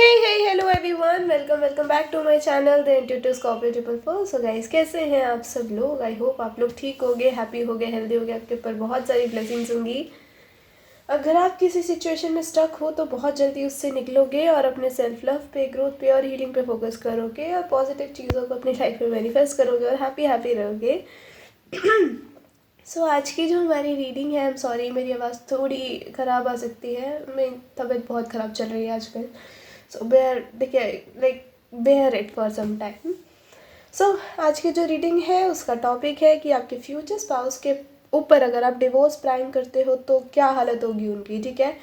Hello everyone, welcome back to my channel the intuitive Scorpio 444। So guys, कैसे हैं आप सब लोग? आई होप आप लोग ठीक होगे, हैप्पी होगे, हेल्दी होगे, आपके ऊपर बहुत सारी ब्लेसिंग्स होंगी। अगर आप किसी सिचुएशन में स्टक हो तो बहुत जल्दी उससे निकलोगे और अपने सेल्फ लव पे, ग्रोथ पे और हीलिंग पे फोकस करोगे और पॉजिटिव चीज़ों को अपनी लाइफ में मैनिफेस्ट करोगे और हैप्पी रहोगे। आज की जो हमारी रीडिंग है, आई एम सॉरी मेरी आवाज़ थोड़ी ख़राब आ सकती है, मेरी तबीयत बहुत ख़राब चल रही है आजकल। So bear it for some time. आज की जो रीडिंग है उसका टॉपिक है कि आपके फ्यूचर स्पाउस के ऊपर अगर आप डिवोर्स प्लान करते हो तो क्या हालत होगी उनकी, ठीक है।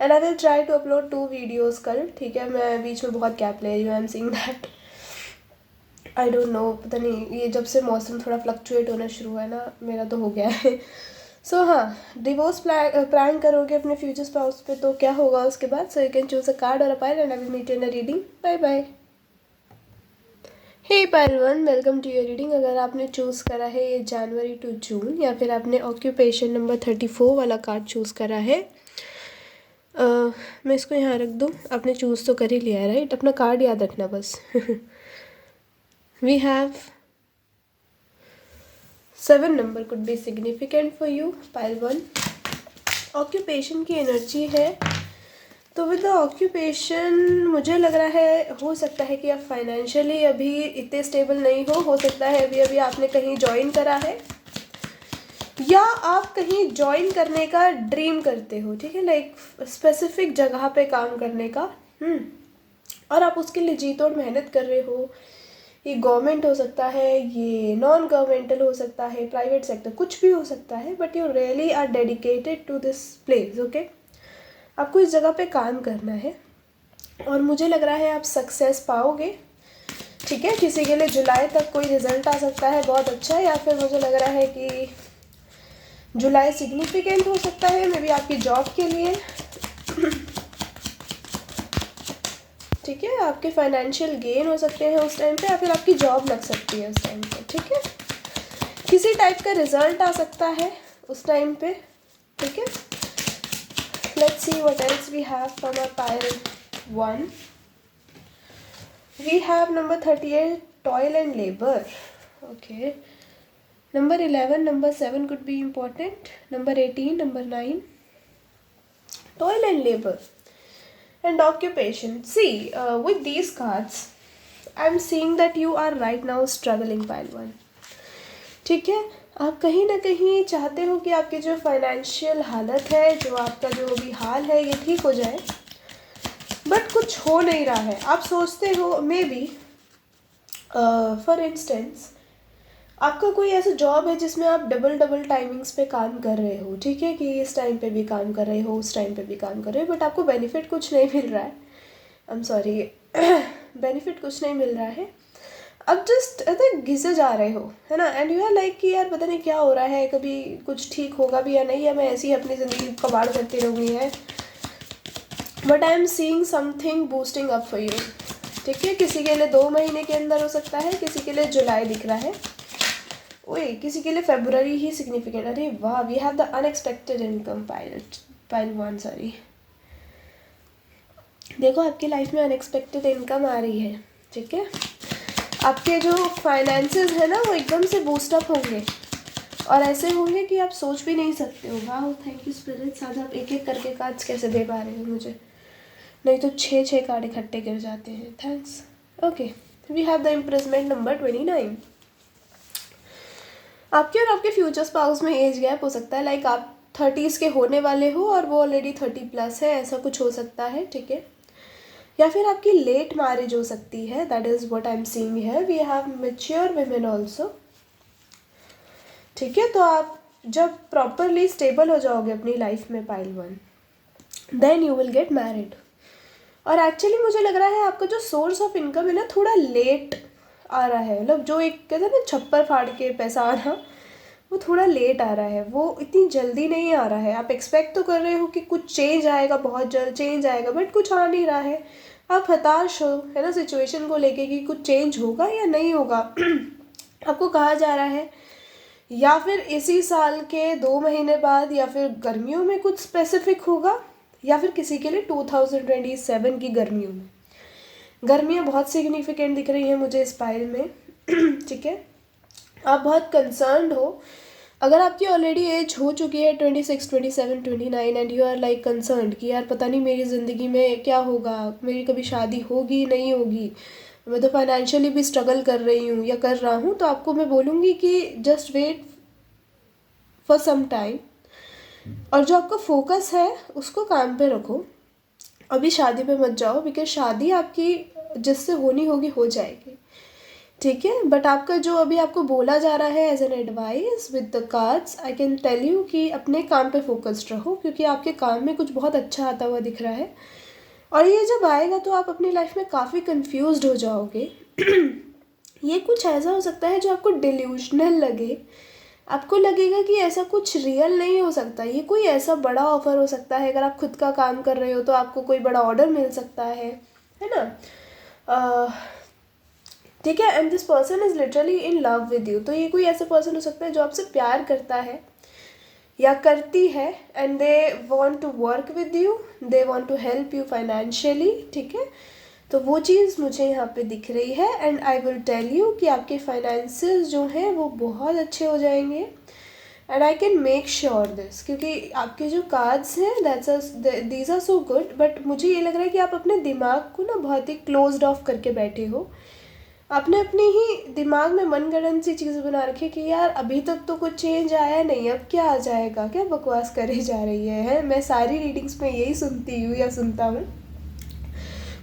And I will try to upload 2 videos कल, ठीक है। मैं बीच में बहुत गैप ले रही हूँ, आई am seeing that. I don't no, पता नहीं, ये जब से मौसम थोड़ा फ्लक्चुएट होना शुरू हुआ है ना, मेरा तो हो गया है। हाँ, डिवोर्स प्लान करोगे अपने फ्यूचर स्पाउस पे तो क्या होगा उसके बाद। So you can choose a card और a pile and I will meet in a reading. Bye bye. Hey pile 1, welcome to your reading. अगर आपने चूज़ करा है ये जनवरी टू जून, या फिर आपने ऑक्यूपेशन नंबर 34 वाला कार्ड चूज़ करा है, मैं इसको यहाँ रख दूँ। आपने चूज़ तो कर ही लिया है, राइट? अपना कार्ड याद रखना बस। We have 7 number could be significant for you, pile 1। Occupation की एनर्जी है, तो विद द ऑक्यूपेशन मुझे लग रहा है हो सकता है कि आप फाइनेंशियली अभी इतने स्टेबल नहीं हो सकता है अभी अभी आपने कहीं ज्वाइन करा है या आप कहीं ज्वाइन करने का ड्रीम करते हो, ठीक है। लाइक स्पेसिफिक जगह पे काम करने का, और आप उसके लिए जी तोड़ मेहनत कर रहे हो। ये गवर्नमेंट हो सकता है, ये नॉन गवर्नमेंटल हो सकता है, प्राइवेट सेक्टर, कुछ भी हो सकता है, but you really are dedicated to this place, okay. आपको इस जगह पे काम करना है और मुझे लग रहा है आप सक्सेस पाओगे, ठीक है। किसी के लिए जुलाई तक कोई रिजल्ट आ सकता है बहुत अच्छा, या फिर मुझे लग रहा है कि जुलाई सिग्निफिकेंट हो सकता है मे बी आपकी जॉब के लिए, ठीक है। आपके फाइनेंशियल गेन हो सकते हैं उस टाइम पे, या फिर आपकी जॉब लग सकती है उस टाइम पे, ठीक है। किसी टाइप का रिजल्ट आ सकता है उस टाइम पे, ठीक है। Let's see what else we have from a pile 1. We have number 38, toil and labor. Okay. Number 11, number 7 could be important. Number 18, number 9. Toil and labor. And occupation. See, with these cards, I'm seeing that you are right now struggling, pile 1. ठीक है, आप कहीं ना कहीं चाहते हो कि आपकी जो फाइनेंशियल हालत है, जो आपका जो भी हाल है, ये ठीक हो जाए, बट कुछ हो नहीं रहा है। आप सोचते हो मे बी फॉर इंस्टेंस आपका कोई ऐसा जॉब है जिसमें आप डबल टाइमिंग्स पे काम कर रहे हो, ठीक है, कि इस टाइम पे भी काम कर रहे हो, उस टाइम पे भी काम कर रहे हो, बट आपको बेनिफिट कुछ नहीं मिल रहा है। आई एम सॉरी, बेनिफिट कुछ नहीं मिल रहा है। अब जस्ट ऐसे घिसे जा रहे हो, है ना। एंड यू आर लाइक कि यार पता नहीं क्या हो रहा है, कभी कुछ ठीक होगा भी या नहीं, या मैं ऐसी ही अपनी ज़िंदगी कबाड़ करती रहूँगी है। But I am seeing something boosting up for you, ठीक है। किसी के लिए 2 महीने के अंदर हो सकता है, किसी के लिए जुलाई दिख रहा है, ओए किसी के लिए फरवरी ही सिग्निफिकेंट। अरे वाह, we have the unexpected income, pile 1, sorry. देखो आपकी लाइफ में अनएक्सपेक्टेड इनकम आ रही है, ठीक है। आपके जो फाइनेंसेस है ना वो एकदम से बूस्टअप होंगे और ऐसे होंगे कि आप सोच भी नहीं सकते हो। वाह, थैंक यू स्पिरिट्स। आज आप एक एक करके कार्ड्स कैसे दे पा रहे हो मुझे, नहीं तो 6 कार्ड इकट्ठे गिर जाते हैं। Thanks. Okay, we have the impressment number 29। आपके और आपके फ्यूचर स्पाउस में एज गैप हो सकता है, लाइक आप 30s के होने वाले हो और वो ऑलरेडी 30+ है, ऐसा कुछ हो सकता है, ठीक है। या फिर आपकी लेट मैरिज हो सकती है, that is what I am seeing here. We have mature women also, ठीक है। तो आप जब प्रॉपरली स्टेबल हो जाओगे अपनी लाइफ में, pile 1, then you will get married. और एक्चुअली मुझे लग रहा है आपका जो सोर्स ऑफ इनकम है ना थोड़ा लेट आ रहा है, मतलब जो एक कहते हैं ना छप्पर फाड़ के पैसा आना, वो थोड़ा लेट आ रहा है, वो इतनी जल्दी नहीं आ रहा है। आप एक्सपेक्ट तो कर रहे हो कि कुछ चेंज आएगा, बहुत जल्द चेंज आएगा, बट कुछ आ नहीं रहा है। आप हताश हो, है ना, सिचुएशन को लेके कि कुछ चेंज होगा या नहीं होगा। आपको कहा जा रहा है या फिर इसी साल के 2 महीने बाद, या फिर गर्मियों में कुछ स्पेसिफिक होगा, या फिर किसी के लिए 2027 की गर्मियों में, गर्मियाँ बहुत सिग्निफिकेंट दिख रही हैं मुझे इस पाइल में। ठीक है, आप बहुत कंसर्न्ड हो। अगर आपकी ऑलरेडी एज हो चुकी है 26, 27, 29 and you are like concerned कि यार पता नहीं मेरी ज़िंदगी में क्या होगा, मेरी कभी शादी होगी नहीं होगी, मैं तो फाइनेंशियली भी स्ट्रगल कर रही हूँ या कर रहा हूँ, तो आपको मैं बोलूँगी कि just wait for some time, और जो आपका फोकस है उसको काम पे रखो। अभी शादी पे मत जाओ, बिकॉज शादी आपकी जिससे होनी होगी हो जाएगी। ठीक है, बट आपका जो अभी आपको बोला जा रहा है as an advice with the cards, I can tell you कि अपने काम पे फोकस्ड रहो, क्योंकि आपके काम में कुछ बहुत अच्छा आता हुआ दिख रहा है। और ये जब आएगा तो आप अपनी लाइफ में काफ़ी कंफ्यूज्ड हो जाओगे। ये कुछ ऐसा हो सकता है जो आपको डिल्यूजनल लगे, आपको लगेगा कि ऐसा कुछ रियल नहीं हो सकता, ये कोई ऐसा बड़ा ऑफर हो सकता है। अगर आप खुद का काम कर रहे हो तो आपको कोई बड़ा ऑर्डर मिल सकता है ना। ठीक है, and this person is literally in love with you. तो ये कोई ऐसा पर्सन हो सकता है जो आपसे प्यार करता है या करती है, and they want to work with you, they want to help you financially. ठीक है, तो वो चीज़ मुझे यहाँ पे दिख रही है, and I will tell you कि आपके फाइनेंसेस जो हैं वो बहुत अच्छे हो जाएंगे, and I can make sure this, क्योंकि आपके जो कार्ड्स हैं these are so good. But मुझे ये लग रहा है कि आप अपने दिमाग को ना बहुत ही क्लोज्ड ऑफ करके बैठे हो। आपने अपने ही दिमाग में मनगढ़ंत सी चीज़ बना रखी कि यार अभी तक तो कुछ चेंज आया नहीं, अब क्या आ जाएगा, क्या बकवास करे जा रही है। मैं सारी रीडिंग्स में यही सुनती हूँ या सुनता हूँ,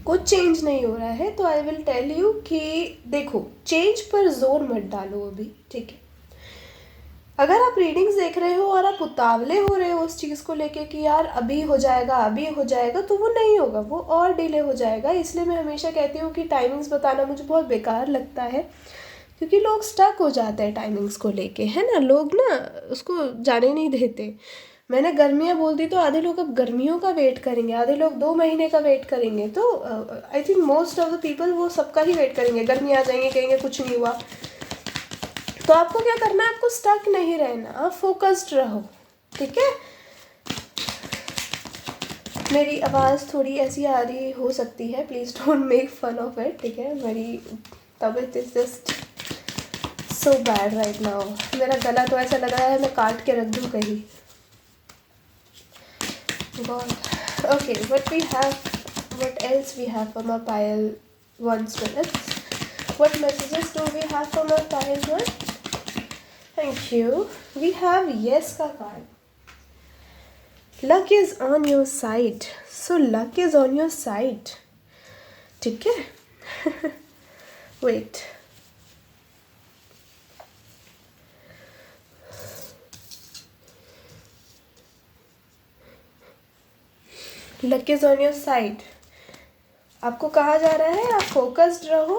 कुछ चेंज नहीं हो रहा है। तो आई विल टेल यू कि देखो, चेंज पर जोर मत डालो अभी। ठीक है, अगर आप रीडिंग्स देख रहे हो और आप उतावले हो रहे हो उस चीज़ को लेके कि यार अभी हो जाएगा अभी हो जाएगा, तो वो नहीं होगा, वो और डिले हो जाएगा। इसलिए मैं हमेशा कहती हूँ कि टाइमिंग्स बताना मुझे बहुत बेकार लगता है, क्योंकि लोग स्टक हो जाते हैं टाइमिंग्स को लेके, है ना। लोग ना उसको जाने नहीं देते। मैंने गर्मियाँ बोल दी तो आधे लोग अब गर्मियों का वेट करेंगे, आधे लोग 2 महीने का वेट करेंगे। तो I think most of the people वो सबका ही वेट करेंगे, गर्मी आ जाएंगे कहेंगे कुछ नहीं हुआ। तो आपको क्या करना है, आपको स्टक नहीं रहना, आप फोकस्ड रहो। ठीक है, मेरी आवाज़ थोड़ी ऐसी आ रही हो सकती है, please don't make fun of it. ठीक है, मेरी तबीयत is just so bad right now. मेरा गला तो ऐसा लग रहा है मैं काट के रख दूँ कहीं। God, okay, what else we have from our pile 1 minutes? What messages do we have from our pile 1? Thank you. We have yes का card. Luck is on your side. So luck is on your side. ठीक है? Wait. Luck is on your side. आपको कहा जा रहा है आप focused रहो।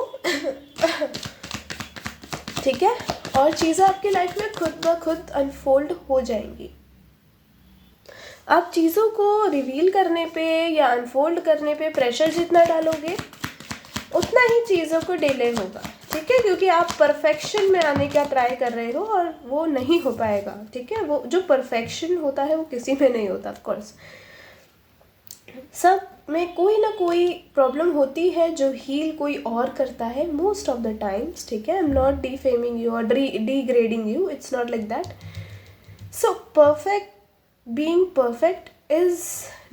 ठीक है, और चीज़ें आपकी लाइफ में खुद ब खुद अनफोल्ड हो जाएंगी। आप चीज़ों को रिवील करने पे या अनफोल्ड करने पे प्रेशर जितना डालोगे उतना ही चीज़ों को डिले होगा। ठीक है, क्योंकि आप परफेक्शन में आने का ट्राई कर रहे हो और वो नहीं हो पाएगा। ठीक है, वो जो परफेक्शन होता है वो किसी में नहीं होता। ऑफ कोर्स सब में कोई ना कोई प्रॉब्लम होती है जो हील कोई और करता है मोस्ट ऑफ द टाइम्स। ठीक है, I am not defaming you और degrading you, it's not like that. So perfect being perfect is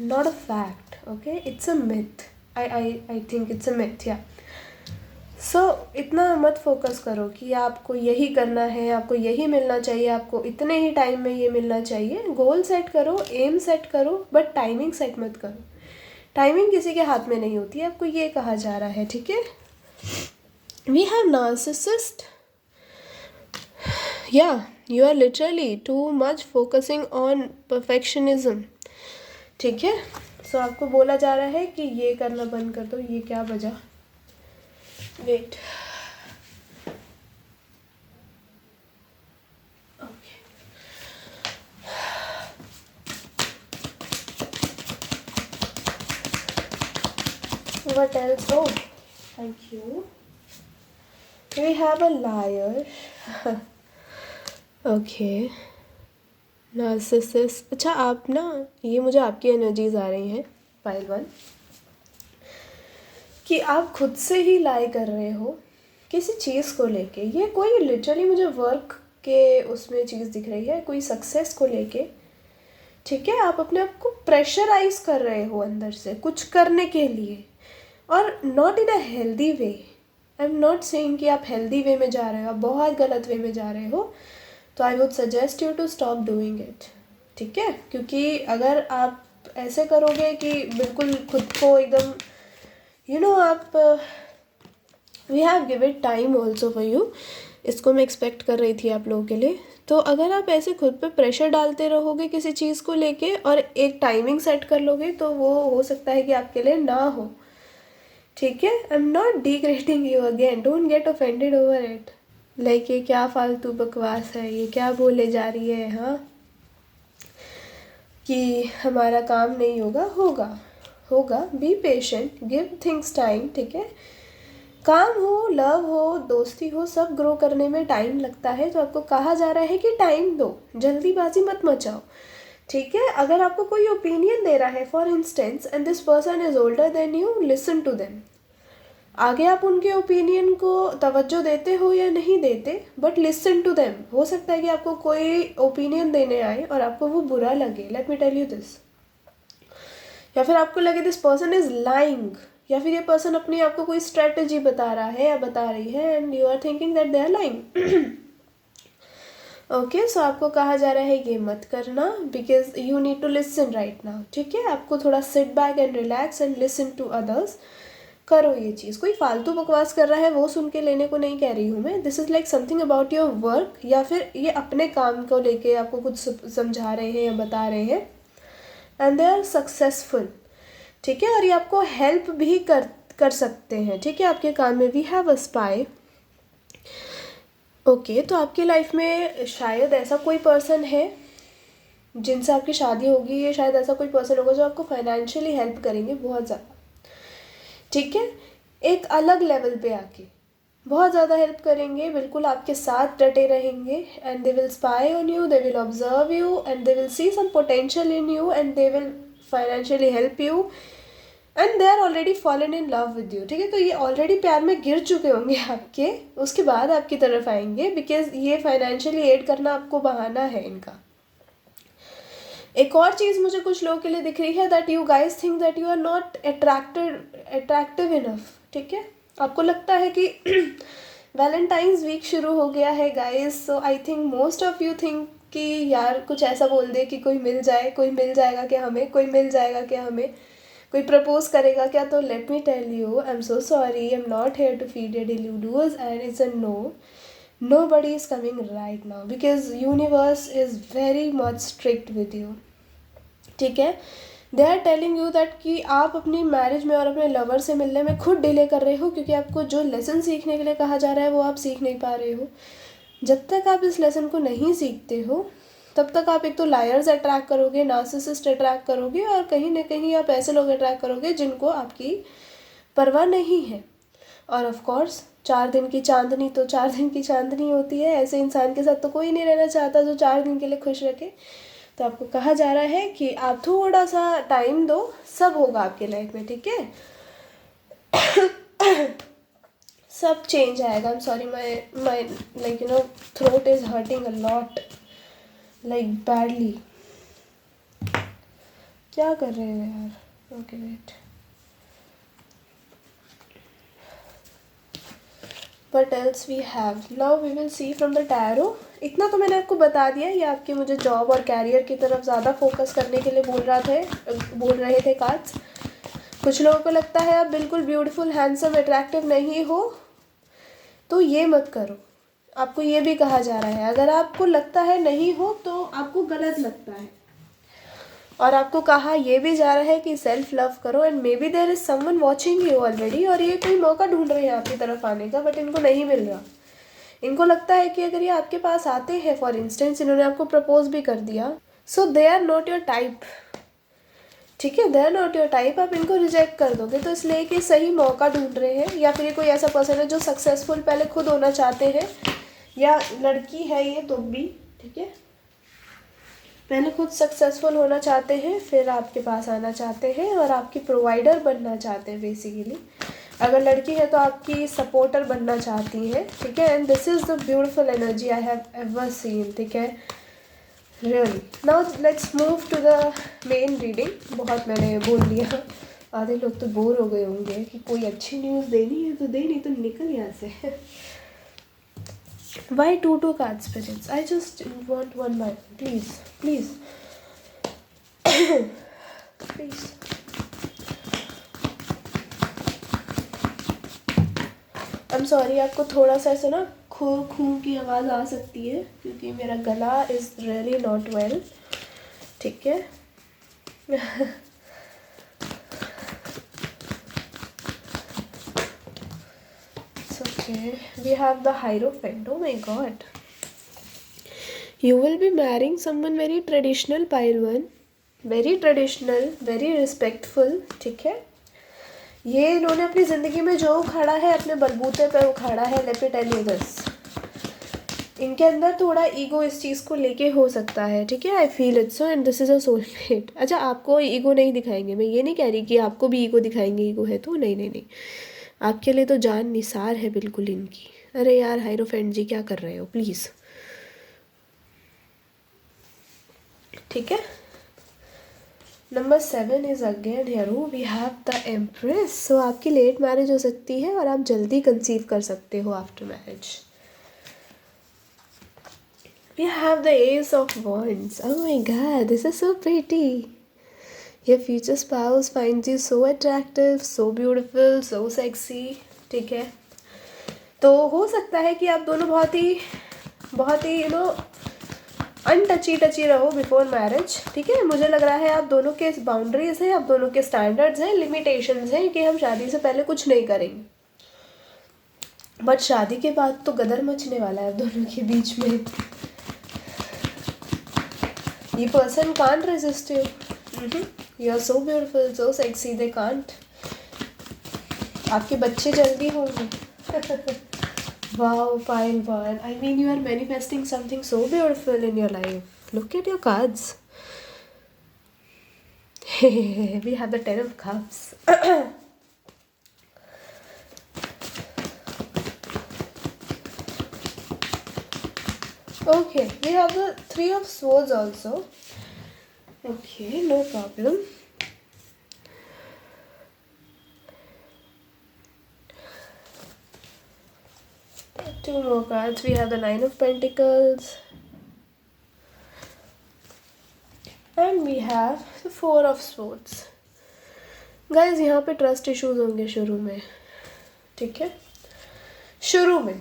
not a fact, okay, it's a myth. I think it's a myth, yeah. So इतना मत focus करो कि आपको यही करना है, आपको यही मिलना चाहिए, आपको इतने ही टाइम में ये मिलना चाहिए। गोल सेट करो, एम सेट करो, बट टाइमिंग सेट मत करो। टाइमिंग किसी के हाथ में नहीं होती है, आपको ये कहा जा रहा है। ठीक है, we have narcissist, yeah, you are literally too much focusing on perfectionism. ठीक है, सो आपको बोला जा रहा है कि ये करना बंद कर दो। ये क्या बजा, wait, what else? Oh, thank you. We have a liar. Okay, narcissist. अच्छा, आप ना, ये मुझे आपकी एनर्जीज आ रही हैं पाइल 1 कि आप खुद से ही लाई कर रहे हो किसी चीज़ को लेके। ये कोई लिटरली मुझे वर्क के उसमें चीज़ दिख रही है, कोई सक्सेस को लेके, ठीक है। आप अपने आप को प्रेशराइज कर रहे हो अंदर से कुछ करने के लिए, और not in a healthy way. I am not saying कि आप हेल्दी वे में जा रहे हो, आप बहुत गलत वे में जा रहे हो, तो I would suggest you to stop doing it, ठीक है। क्योंकि अगर आप ऐसे करोगे कि बिल्कुल खुद को एकदम आप we have give it time also for you, इसको मैं एक्सपेक्ट कर रही थी आप लोगों के लिए। तो अगर आप ऐसे खुद पे प्रेशर डालते रहोगे किसी चीज़ को लेके और एक टाइमिंग सेट कर लोगे, तो वो हो सकता है कि आपके लिए ना हो, ठीक है। I am not degrading you again, don't get offended over it, like ये क्या फालतू बकवास है, ये क्या बोले जा रही है, हाँ, कि हमारा काम नहीं होगा, होगा होगा। Be patient, give things time, ठीक है। काम हो, लव हो, दोस्ती हो, सब ग्रो करने में टाइम लगता है। तो आपको कहा जा रहा है कि टाइम दो, जल्दीबाजी मत मचाओ, ठीक है। अगर आपको कोई ओपिनियन दे रहा है for instance and this person is older than you, listen to them. आगे आप उनके ओपिनियन को तवज्जो देते हो या नहीं देते, बट लिसन टू देम। हो सकता है कि आपको कोई ओपिनियन देने आए और आपको वो बुरा लगे, let me tell you this, या फिर आपको लगे दिस पर्सन इज लाइंग, या फिर ये पर्सन अपनी आपको कोई स्ट्रेटजी बता रहा है या बता रही है and you are thinking that they are lying. Okay, so आपको कहा जा रहा है ये मत करना, because you need to listen right now, ठीक है। आपको थोड़ा sit back and relax and listen to others, करो ये चीज़। कोई फालतू बकवास कर रहा है वो सुन के लेने को नहीं कह रही हूँ मैं, this is like something about your work, या फिर ये अपने काम को लेके आपको कुछ समझा रहे हैं या बता रहे हैं एंड दे आर सक्सेसफुल, ठीक है। और ये आपको हेल्प भी कर सकते हैं, ठीक है, आपके काम में। We have a spy, okay. तो आपकी लाइफ में शायद ऐसा कोई पर्सन है जिनसे आपकी शादी होगी, या शायद ऐसा कोई पर्सन होगा जो आपको फाइनेंशियली हेल्प करेंगे बहुत ज़्यादा, ठीक है। एक अलग लेवल पे आके बहुत ज़्यादा हेल्प करेंगे, बिल्कुल आपके साथ डटे रहेंगे and they will spy on you, they will observe you and they will see some potential in you and they will financially help you and they are already fallen in love with you, ठीक है। तो ये already प्यार में गिर चुके होंगे आपके, उसके बाद आपकी तरफ आएंगे, बिकॉज ये फाइनेंशियली एड करना आपको बहाना है इनका। एक और चीज़ मुझे कुछ लोगों के लिए दिख रही है, that you guys think that you are not attractive enough, ठीक है। आपको लगता है कि वैलेंटाइंस वीक शुरू हो गया है guys, so I think most of you think कि यार कुछ ऐसा बोल दे कि कोई मिल जाए, कोई मिल जाएगा क्या हमें, कोई मिल जाएगा क्या हमें, कोई प्रपोज करेगा क्या। तो let me tell you, I am so sorry, I am not here to feed your deluders and it's a no, nobody is coming right now because universe is very much strict with you, ठीक है। They are telling you that कि आप अपनी marriage में और अपने lover से मिलने में खुद डिले कर रहे हो, क्योंकि आपको जो लेसन सीखने के लिए कहा जा रहा है वो आप सीख नहीं पा रहे हो। जब तक आप इस लेसन को नहीं सीखते हो तब तक आप एक तो लायर्स अट्रैक्ट करोगे, नार्सिसिस्ट अट्रैक्ट करोगे, और कहीं ना कहीं आप ऐसे लोग अट्रैक्ट करोगे जिनको आपकी परवाह नहीं है। और ऑफ कोर्स 4 दिन की चांदनी तो 4 दिन की चांदनी होती है, ऐसे इंसान के साथ तो कोई नहीं रहना चाहता जो 4 दिन के लिए खुश रखे। तो आपको कहा जा रहा है कि आप थोड़ा सा टाइम दो, सब होगा आपके लाइफ में, ठीक है। सब चेंज आएगा। I am sorry, my like throat is hurting a lot, like badly. क्या कर रहे हो यार, okay wait. What else we have? Now we will see from the tarot. इतना तो मैंने आपको बता दिया, ये आपके मुझे जॉब और कैरियर की तरफ ज़्यादा फोकस करने के लिए बोल रहे थे कार्ड्स। कुछ लोगों को लगता है आप बिल्कुल ब्यूटीफुल, हैंडसम, अट्रैक्टिव नहीं हो, तो ये मत करो। आपको ये भी कहा जा रहा है, अगर आपको लगता है नहीं हो तो आपको गलत लगता है। और आपको कहा ये भी जा रहा है कि सेल्फ लव करो and maybe there is someone watching you already, और ये कोई मौका ढूंढ रहे हैं आपकी तरफ आने का, बट इनको नहीं मिल रहा। इनको लगता है कि अगर ये आपके पास आते हैं, फॉर इंस्टेंस इन्होंने आपको प्रपोज भी कर दिया, so they are not your type, ठीक है। They are not your type, आप इनको रिजेक्ट कर दोगे। तो इसलिए कि सही मौका ढूंढ रहे हैं, या फिर ये कोई ऐसा पर्सन है जो सक्सेसफुल पहले खुद होना चाहते हैं, या लड़की है ये तो भी, ठीक है, पहले खुद सक्सेसफुल होना चाहते हैं, फिर आपके पास आना चाहते हैं और आपकी प्रोवाइडर बनना चाहते हैं बेसिकली। अगर लड़की है तो आपकी सपोर्टर बनना चाहती हैं, ठीक है। And this is the beautiful energy I have ever seen, ठीक है, really. Now let's move to the main reading. बहुत मैंने बोल लिया, आधे लोग तो बोर हो गए होंगे कि कोई अच्छी न्यूज़ देनी है तो दे, नहीं तो निकल यहाँ से। Why two cards, spirits? I just want one by one. Please, please. Please. I'm sorry, आपको थोड़ा सा ऐसे ना खू की आवाज़ आ सकती है क्योंकि मेरा गला इज़ रियली नॉट वेल, ठीक है। Okay, we have the Hierophant. Oh my god. You will be marrying someone very traditional, pile one. Very traditional, very respectful, ठीक है। ये इन्होंने अपनी ज़िंदगी में जो उखाड़ा है अपने बलबूते पे उखाड़ा है। Let me tell you this, इनके अंदर थोड़ा ईगो इस चीज़ को लेके हो सकता है, ठीक है। I feel it so, and this is a soulmate. अच्छा, आपको ईगो नहीं दिखाएंगे, मैं ये नहीं कह रही कि आपको भी ईगो दिखाएंगे, ईगो है तो नहीं नहीं नहीं, आपके लिए तो जान निसार है बिल्कुल इनकी। अरे यार हायरोफेंट जी, क्या कर रहे हो प्लीज़, ठीक है। Number 7 is again here, we have the empress. So आपकी लेट मैरिज हो सकती है और आप जल्दी कंसीव कर सकते हो after marriage. We have the ace of wands. Oh my god, this is so pretty. Your future spouse finds you so attractive, so beautiful, so sexy, ठीक है। तो हो सकता है कि आप दोनों बहुत ही यू नो अनटची टची रहो बिफोर मैरिज, ठीक है। मुझे लग रहा है आप दोनों के बाउंड्रीज हैं, आप दोनों के स्टैंडर्ड्स हैं, लिमिटेशंस हैं कि हम शादी से पहले कुछ नहीं करेंगे। बट शादी के बाद तो गदर मचने वाला है आप दोनों के बीच में। ये person can't resist you, you are so beautiful, so sexy, they can't. आपके बच्चे जल्दी होंगे। Wow, pile one. I mean, you are manifesting something so beautiful in your life. Look at your cards. We have the 10 of Cups. Okay, we have the 3 of Swords also. Okay, no problem. Two more cards. We have the 9 of Pentacles. And we have the 4 of Swords. Guys, यहाँ पे trust issues होंगे शुरू में, ठीक है। शुरू में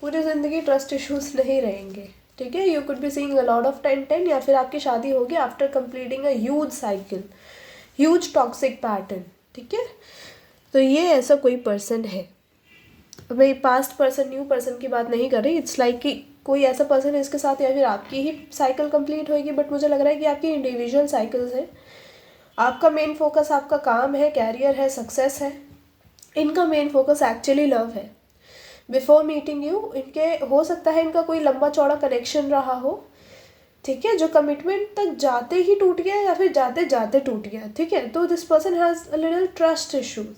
पूरी ज़िंदगी ट्रस्ट इश्यूज नहीं रहेंगे, ठीक है। You could be seeing a lot of 10-10, या फिर आपकी शादी होगी after completing a huge cycle, huge toxic pattern, ठीक है। तो ये ऐसा कोई पर्सन है। मैं पास्ट पर्सन न्यू पर्सन की बात नहीं कर रही। इट्स लाइक कि कोई ऐसा पर्सन है इसके साथ, या फिर आपकी ही साइकिल कंप्लीट होगी, बट मुझे लग रहा है कि आपकी इंडिविजुअल साइकिल्स हैं। आपका मेन फोकस आपका काम है, कैरियर है, सक्सेस है। इनका मेन फोकस एक्चुअली लव है। बिफोर मीटिंग यू इनके हो सकता है इनका कोई लंबा चौड़ा कनेक्शन रहा हो, ठीक है, जो कमिटमेंट तक जाते ही टूट गया या फिर जाते जाते टूट गया, ठीक है। तो this person has a little trust issues,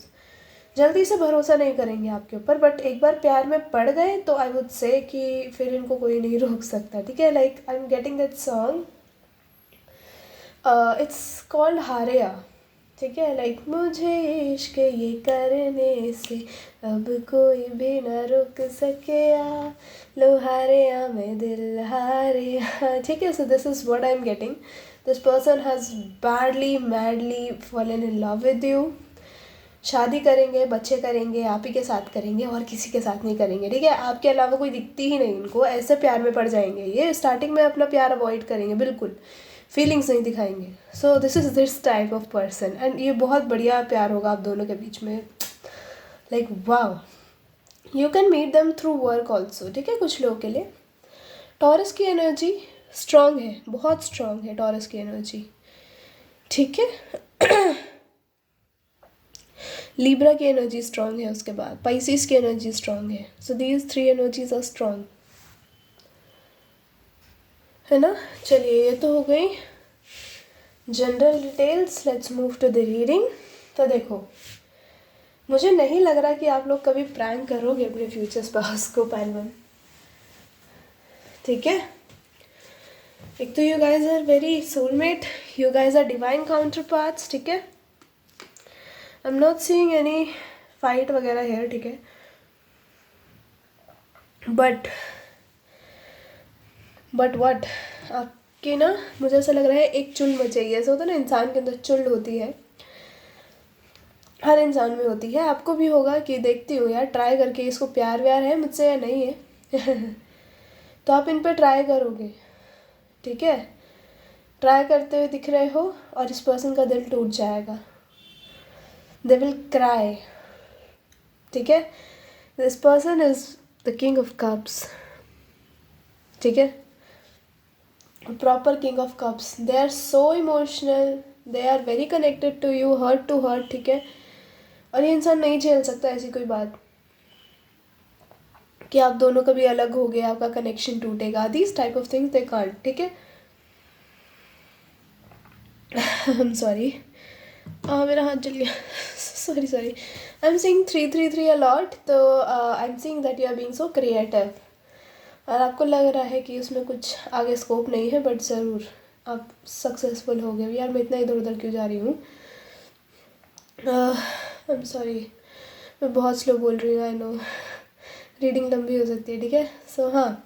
जल्दी से भरोसा नहीं करेंगे आपके ऊपर, बट एक बार प्यार में पड़ गए तो आई वुड से कि फिर इनको कोई नहीं रोक सकता, ठीक है। Like I am getting that song, it's called Hareya, ठीक है। लाइक मुझे इश्क ये करने से अब कोई भी ना रोक सके, लो हारेया मैं दिल हारेया, ठीक है। So this is what I am getting. This person has badly madly fallen in love with you. शादी करेंगे, बच्चे करेंगे, आप ही के साथ करेंगे और किसी के साथ नहीं करेंगे, ठीक है। आपके अलावा कोई दिखती ही नहीं इनको, ऐसे प्यार में पड़ जाएंगे ये। स्टार्टिंग में अपना प्यार अवॉइड करेंगे, बिल्कुल फीलिंग्स नहीं दिखाएंगे। So this is this type of person, and ये बहुत बढ़िया प्यार होगा आप दोनों के बीच में। Like wow, you can meet them through work also, ठीक है, कुछ लोगों के लिए। टॉरस की एनर्जी स्ट्रांग है, बहुत स्ट्रांग है टॉरस की एनर्जी, ठीक है। लिब्रा की एनर्जी स्ट्रांग है, उसके बाद पाइसिस की एनर्जी स्ट्रांग है। So these 3 energies are strong, है ना। चलिए, ये तो हो गई general details. Let's move to the reading. तो देखो, मुझे नहीं लग रहा कि आप लोग कभी प्रैंक करोगे अपने फ्यूचर स्पाउस को पैलवन, ठीक है। एक तो you guys are very soulmate, you guys are divine counterparts, ठीक है। I am not seeing any fight वगैरह हेयर, ठीक है। बट व्हाट, आपके ना मुझे ऐसा लग रहा है एक चुल मचाई, ऐसा होता है ना इंसान के अंदर चुल होती है, हर इंसान में होती है, आपको भी होगा कि देखती हूँ यार ट्राई करके इसको प्यार व्यार है मुझसे या नहीं है तो आप इन पे ट्राई करोगे, ठीक है। ट्राई करते हुए दिख रहे हो और इस पर्सन का दिल टूट जाएगा, दे विल क्राई, ठीक है। This person is the king of cups, ठीक है, proper king of cups. They are so emotional, they are very connected to you, heart to heart, ठीक है। और ये इंसान नहीं झेल सकता ऐसी कोई बात कि आप दोनों कभी अलग हो गए, आपका कनेक्शन टूटेगा, this type of things they can't, ठीक है। आई एम सॉरी, मेरा हाथ जल गया sorry I am seeing 333 a lot, तो I am seeing that you are being so creative, और आपको लग रहा है कि उसमें कुछ आगे स्कोप नहीं है, बट ज़रूर आप सक्सेसफुल हो गए। यार मैं इतना इधर उधर क्यों जा रही हूँ, आई एम सॉरी, मैं बहुत स्लो बोल रही हूँ, आई नो रीडिंग लंबी हो सकती है, ठीक है। सो हाँ,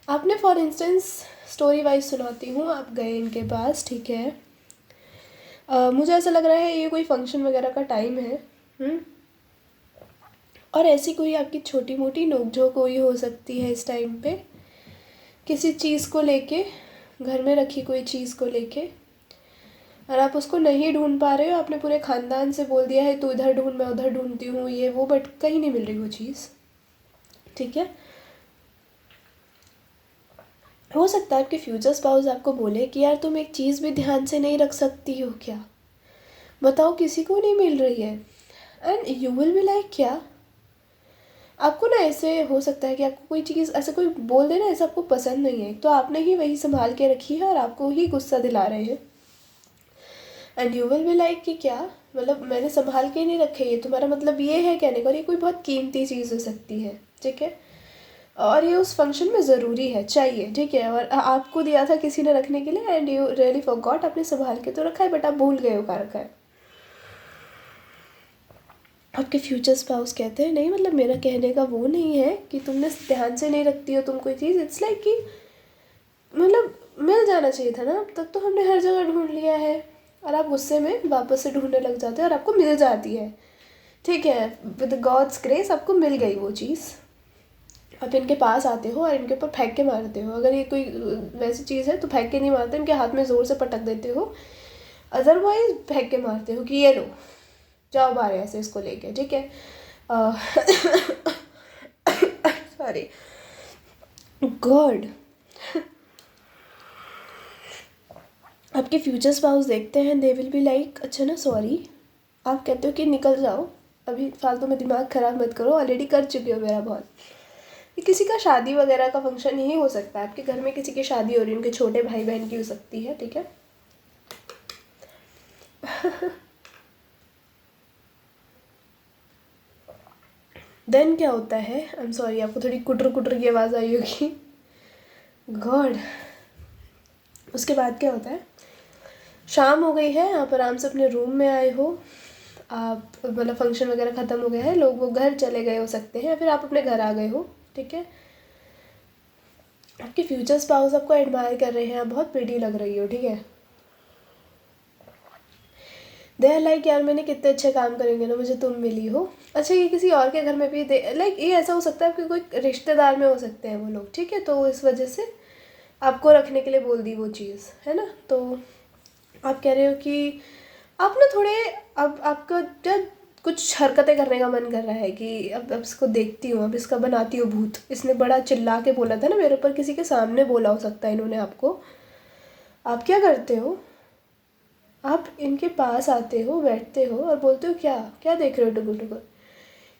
आपने फॉर इंस्टेंस स्टोरी वाइज सुनाती हूँ, आप गए इनके पास, ठीक है। मुझे ऐसा लग रहा है ये कोई फंक्शन वगैरह का टाइम है, और ऐसी कोई आपकी छोटी मोटी नोकझोंक कोई हो सकती है इस टाइम पे, किसी चीज़ को लेके, घर में रखी कोई चीज़ को लेके, और आप उसको नहीं ढूंढ पा रहे हो। आपने पूरे ख़ानदान से बोल दिया है तू इधर ढूंढ, मैं उधर ढूंढती हूँ, ये वो, बट कहीं नहीं मिल रही वो चीज़, ठीक है। हो सकता है आपके फ्यूचर स्पाउस आपको बोले कि यार तुम एक चीज़ भी ध्यान से नहीं रख सकती हो क्या, बताओ किसी को नहीं मिल रही है, and you will be like क्या। आपको ना ऐसे हो सकता है कि आपको कोई चीज़ ऐसे कोई बोल दे ना, ऐसा आपको पसंद नहीं है, तो आपने ही वही संभाल के रखी है और आपको ही गुस्सा दिला रहे हैं, and you will be like कि क्या, मतलब मैंने संभाल के नहीं रखे, ये तुम्हारा मतलब ये है कहने का, और ये कोई बहुत कीमती चीज़ हो सकती है, ठीक है, और ये उस फंक्शन में ज़रूरी है, चाहिए, ठीक है, और आपको दिया था किसी ने रखने के लिए, एंड यू रियली फॉरगॉट, आपने संभाल के तो रखा है बट आप भूल गए हो कहाँ रखा है। आपके फ्यूचर स्पाउस कहते हैं नहीं, मतलब मेरा कहने का वो नहीं है कि तुमने ध्यान से नहीं रखती हो तुम कोई चीज़, इट्स लाइक कि मतलब मिल जाना चाहिए था ना, अब तक तो हमने हर जगह ढूंढ लिया है, और आप गुस्से में वापस से ढूंढने लग जाते हो और आपको मिल जाती है, ठीक है, विद गॉड्स ग्रेस आपको मिल गई वो चीज़। आप इनके पास आते हो और इनके ऊपर फेंक के मारते हो, अगर ये कोई वैसी चीज़ है तो फेंक के नहीं मारते, इनके हाथ में ज़ोर से पटक देते हो, अदरवाइज फेंक के मारते हो कि ये लो जाओ बाहर ऐसे इसको लेके, ठीक है। Sorry God. आपके फ्यूचर स्पाउस देखते हैं, दे विल बी लाइक अच्छा ना सॉरी, आप कहते हो कि निकल जाओ, अभी फालतू में दिमाग ख़राब मत करो, ऑलरेडी कर चुके हो मेरा बहुत। ये किसी का शादी वगैरह का फंक्शन ही हो सकता है, आपके घर में किसी की शादी हो रही है, उनके छोटे भाई बहन की हो सकती है, ठीक है। देन क्या होता है, आई एम सॉरी आपको थोड़ी कुटर कुटर की आवाज़ आई होगी, गॉड। उसके बाद क्या होता है, शाम हो गई है, आप आराम से अपने रूम में आए हो, आप मतलब फंक्शन वगैरह ख़त्म हो गया है, लोग वो घर चले गए हो सकते हैं, फिर आप अपने घर आ गए हो, ठीक है। आपके फ्यूचर स्पाउस आपको एडमायर कर रहे हैं, आप बहुत प्रीटी लग रही हो, ठीक है। दे आर लाइक यार मैंने कितने अच्छे काम करेंगे ना, मुझे तुम मिली हो। अच्छा ये किसी और के घर में भी दे लाइक ये ऐसा हो सकता है कि कोई रिश्तेदार में हो सकते हैं वो लोग, ठीक है, तो इस वजह से आपको रखने के लिए बोल दी वो चीज़, है ना। तो आप कह रहे हो कि आप ना थोड़े, अब आपका जब कुछ हरकतें करने का मन कर रहा है कि अब इसको देखती हूँ, अब इसका बनाती हूँ भूत, इसने बड़ा चिल्ला के बोला था ना मेरे ऊपर, किसी के सामने बोला हो सकता है इन्होंने आपको। आप क्या करते हो, आप इनके पास आते हो, बैठते हो और बोलते हो क्या क्या देख रहे हो टुकुर टुकुर।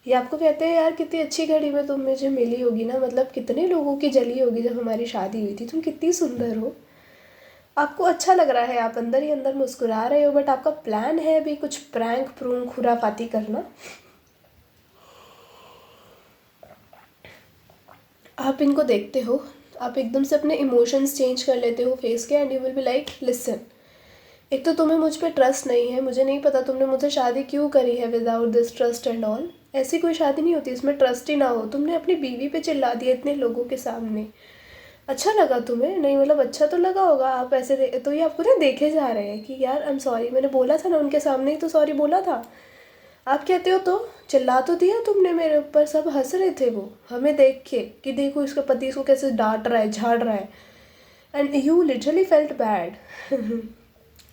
ये आपको कहते हैं यार कितनी अच्छी घड़ी में तुम मुझे मिली होगी ना, मतलब कितने लोगों की जली होगी जब हमारी शादी हुई थी, तुम कितनी सुंदर हो। आपको अच्छा लग रहा है, आप अंदर ही अंदर मुस्कुरा रहे हो, बट आपका प्लान है अभी कुछ प्रैंक प्रूंक खुराफाती करना, आप इनको देखते हो, आप एकदम से अपने इमोशंस चेंज कर लेते हो फेस के, and you will be like listen, एक तो तुम्हें मुझ पे ट्रस्ट नहीं है, मुझे नहीं पता तुमने मुझसे शादी क्यों करी है without this trust and all. ऐसी कोई शादी नहीं होती इसमें ट्रस्ट ही ना हो। तुमने अपनी बीवी पे चिल्ला दिया इतने लोगों के सामने, अच्छा लगा तुम्हें? नहीं, मतलब अच्छा तो लगा होगा। आप ऐसे तो ये आपको ना देखे जा रहे हैं कि यार आई एम सॉरी, मैंने बोला था ना उनके सामने ही तो सॉरी बोला था। आप कहते हो तो चिल्ला तो दिया तुमने मेरे ऊपर, सब हंस रहे थे वो हमें देख के कि देखो इसका पति इसको कैसे डांट रहा है, झाड़ रहा है, and you literally felt bad.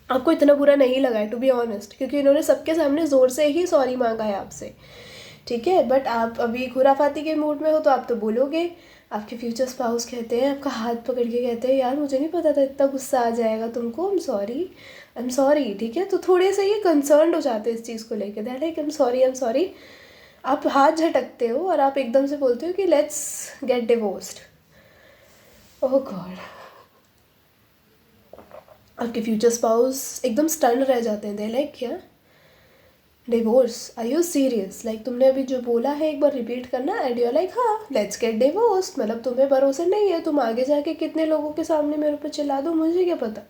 आपको इतना बुरा नहीं लगा है टू बी ऑनेस्ट, क्योंकि इन्होंने सबके सामने ज़ोर से ही सॉरी मांगा है आपसे, ठीक है। बट आप अभी खुराफाती के मूड में हो तो आप तो बोलोगे। आपके फ्यूचर स्पाउस कहते हैं, आपका हाथ पकड़ के कहते हैं यार मुझे नहीं पता था इतना गुस्सा आ जाएगा तुमको, आई एम सॉरी, ठीक है। तो थोड़े से ये कंसर्न हो जाते हैं इस चीज़ को लेकर, that like I am sorry. आप हाथ झटकते हो और आप एकदम से बोलते हो कि let's get divorced. Oh god, आपके फ्यूचर स्पाउस एकदम स्टन रह जाते हैं, दे लाइक क्या divorce, are you serious? Like तुमने अभी जो बोला है एक बार रिपीट करना, एंड यू आर लाइक हाँ लेट्स गेट डिवोर्स। मतलब तुम्हें भरोसा नहीं है, तुम आगे जाके कितने लोगों के सामने मेरे ऊपर चिल्ला दो, मुझे क्या पता।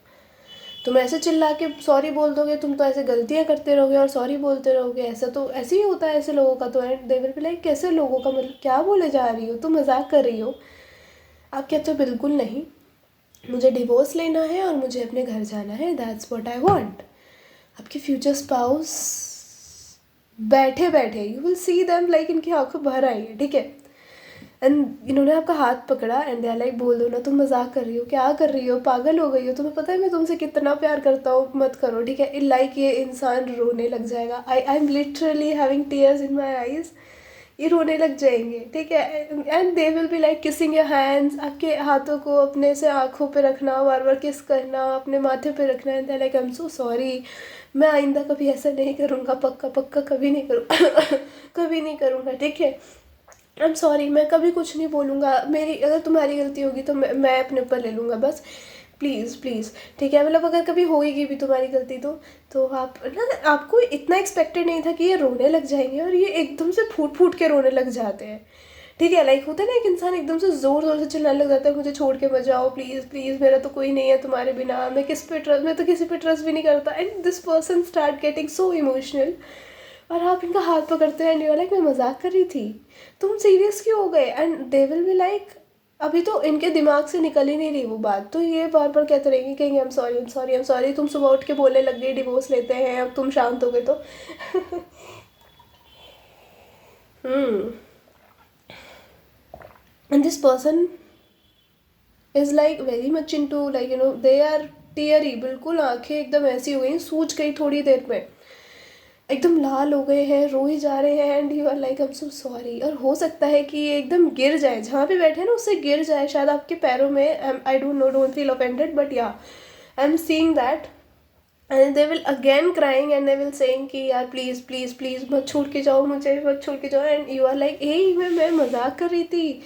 तुम ऐसे चिल्ला के सॉरी बोल दोगे, तुम तो ऐसे गलतियाँ करते रहोगे और सॉरी बोलते रहोगे, ऐसा तो ऐसे ही होता है ऐसे लोगों का तो। And they will be like कैसे लोगों का, मतलब क्या बोले जा रही हो, तुम मजाक कर रही हो। आप कहते हो बिल्कुल नहीं, मुझे डिवोर्स लेना है और मुझे अपने घर जाना है, दैट्स व्हाट आई वांट। आपके फ्यूचर स्पाउस बैठे बैठे you will see them like इनकी आंखों भर आई है, ठीक है। एंड इन्होंने आपका हाथ पकड़ा एंड दे लाइक बोल दो ना तुम मजाक कर रही हो, क्या कर रही हो, पागल हो गई हो, तुम्हें पता है मैं तुमसे कितना प्यार करता हूँ, मत करो, ठीक है। लाइक ये इंसान रोने लग जाएगा, I am literally having tears in my eyes, ये रोने लग जाएंगे, ठीक है। And they will be like kissing your hands, आपके हाथों को अपने से आँखों पे रखना, बार बार किस करना, अपने माथे पे रखना, and they like I am so sorry, मैं आइंदा कभी ऐसा नहीं करूँगा, पक्का पक्का कभी नहीं करूँ कभी नहीं करूँगा, ठीक है। आई एम सॉरी, मैं कभी कुछ नहीं बोलूँगा, मेरी अगर तुम्हारी गलती होगी तो मैं अपने ऊपर ले लूँगा, बस प्लीज़ प्लीज़, ठीक है। मतलब अगर कभी होएगी भी तुम्हारी गलती तो आप ना, आपको इतना एक्सपेक्टेड नहीं था कि ये रोने लग जाएंगे, और ये एकदम से फूट फूट के रोने लग जाते हैं, ठीक है। लाइक होता है ना एक इंसान एकदम से ज़ोर ज़ोर से चिल्लाने लग जाता है, मुझे छोड़ के मत जाओ प्लीज़ प्लीज़, मेरा तो कोई नहीं है तुम्हारे बिना, मैं तो किसी पे ट्रस्ट भी नहीं करता, and this person start getting so emotional, और आप इनका हाथ पकड़ते हैं एंड यू आर लाइक मैं मजाक कर रही थी, तुम सीरियस क्यों हो गए? And they will be like, अभी तो इनके दिमाग से निकल ही नहीं रही वो बात, तो ये बार बार कहते रहेंगे कहेंगे आई am sorry, I am sorry, I am sorry. तुम सुबह उठ के बोलने लग गई डिवोर्स लेते हैं, अब तुम शांत हो गए तो and this person is like very much into like you know they are teary, बिल्कुल आंखें एकदम ऐसी हो गई, सूज गई थोड़ी देर में, एकदम लाल हो गए हैं, रो ही जा रहे हैं, and you are like I am so sorry. और हो सकता है कि ये एकदम गिर जाए, जहाँ पे बैठे हैं ना उससे गिर जाए शायद आपके पैरों में, I don't know, don't feel offended, but yeah I am seeing that, and they will again crying and they will saying कि यार प्लीज़ प्लीज़ प्लीज़ मत छोड़ के जाओ मुझे, मत छोड़ के जाओ, and you are like a मैं मजाक कर रही थी,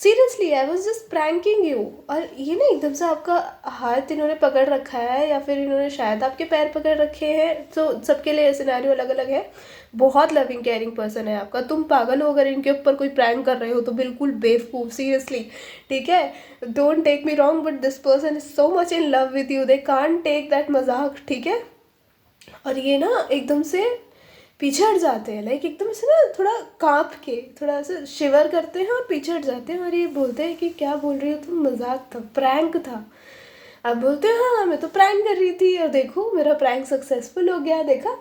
seriously I was just pranking you. और ये ना एकदम से आपका हाथ इन्होंने पकड़ रखा है, या फिर इन्होंने शायद आपके पैर पकड़ रखे हैं, तो सबके लिए सिनेरियो अलग अलग है। बहुत लविंग केयरिंग पर्सन है आपका, तुम पागल हो अगर इनके ऊपर कोई प्रैंक कर रहे हो तो, बिल्कुल बेवकूफ़, सीरियसली, ठीक है। Don't take me wrong, but this person is so much in love with you, they can't take that मजाक, ठीक है। और ये ना एकदम से पीछे हट जाते हैं, लाइक एकदम से ना थोड़ा कांप के, थोड़ा सा शिवर करते हैं और पीछे हट जाते हैं, और ये बोलते हैं कि क्या बोल रही हो तुम, मजाक था, प्रैंक था। आप बोलते हैं हाँ मैं तो प्रैंक कर रही थी, और देखो मेरा प्रैंक सक्सेसफुल हो गया, देखा।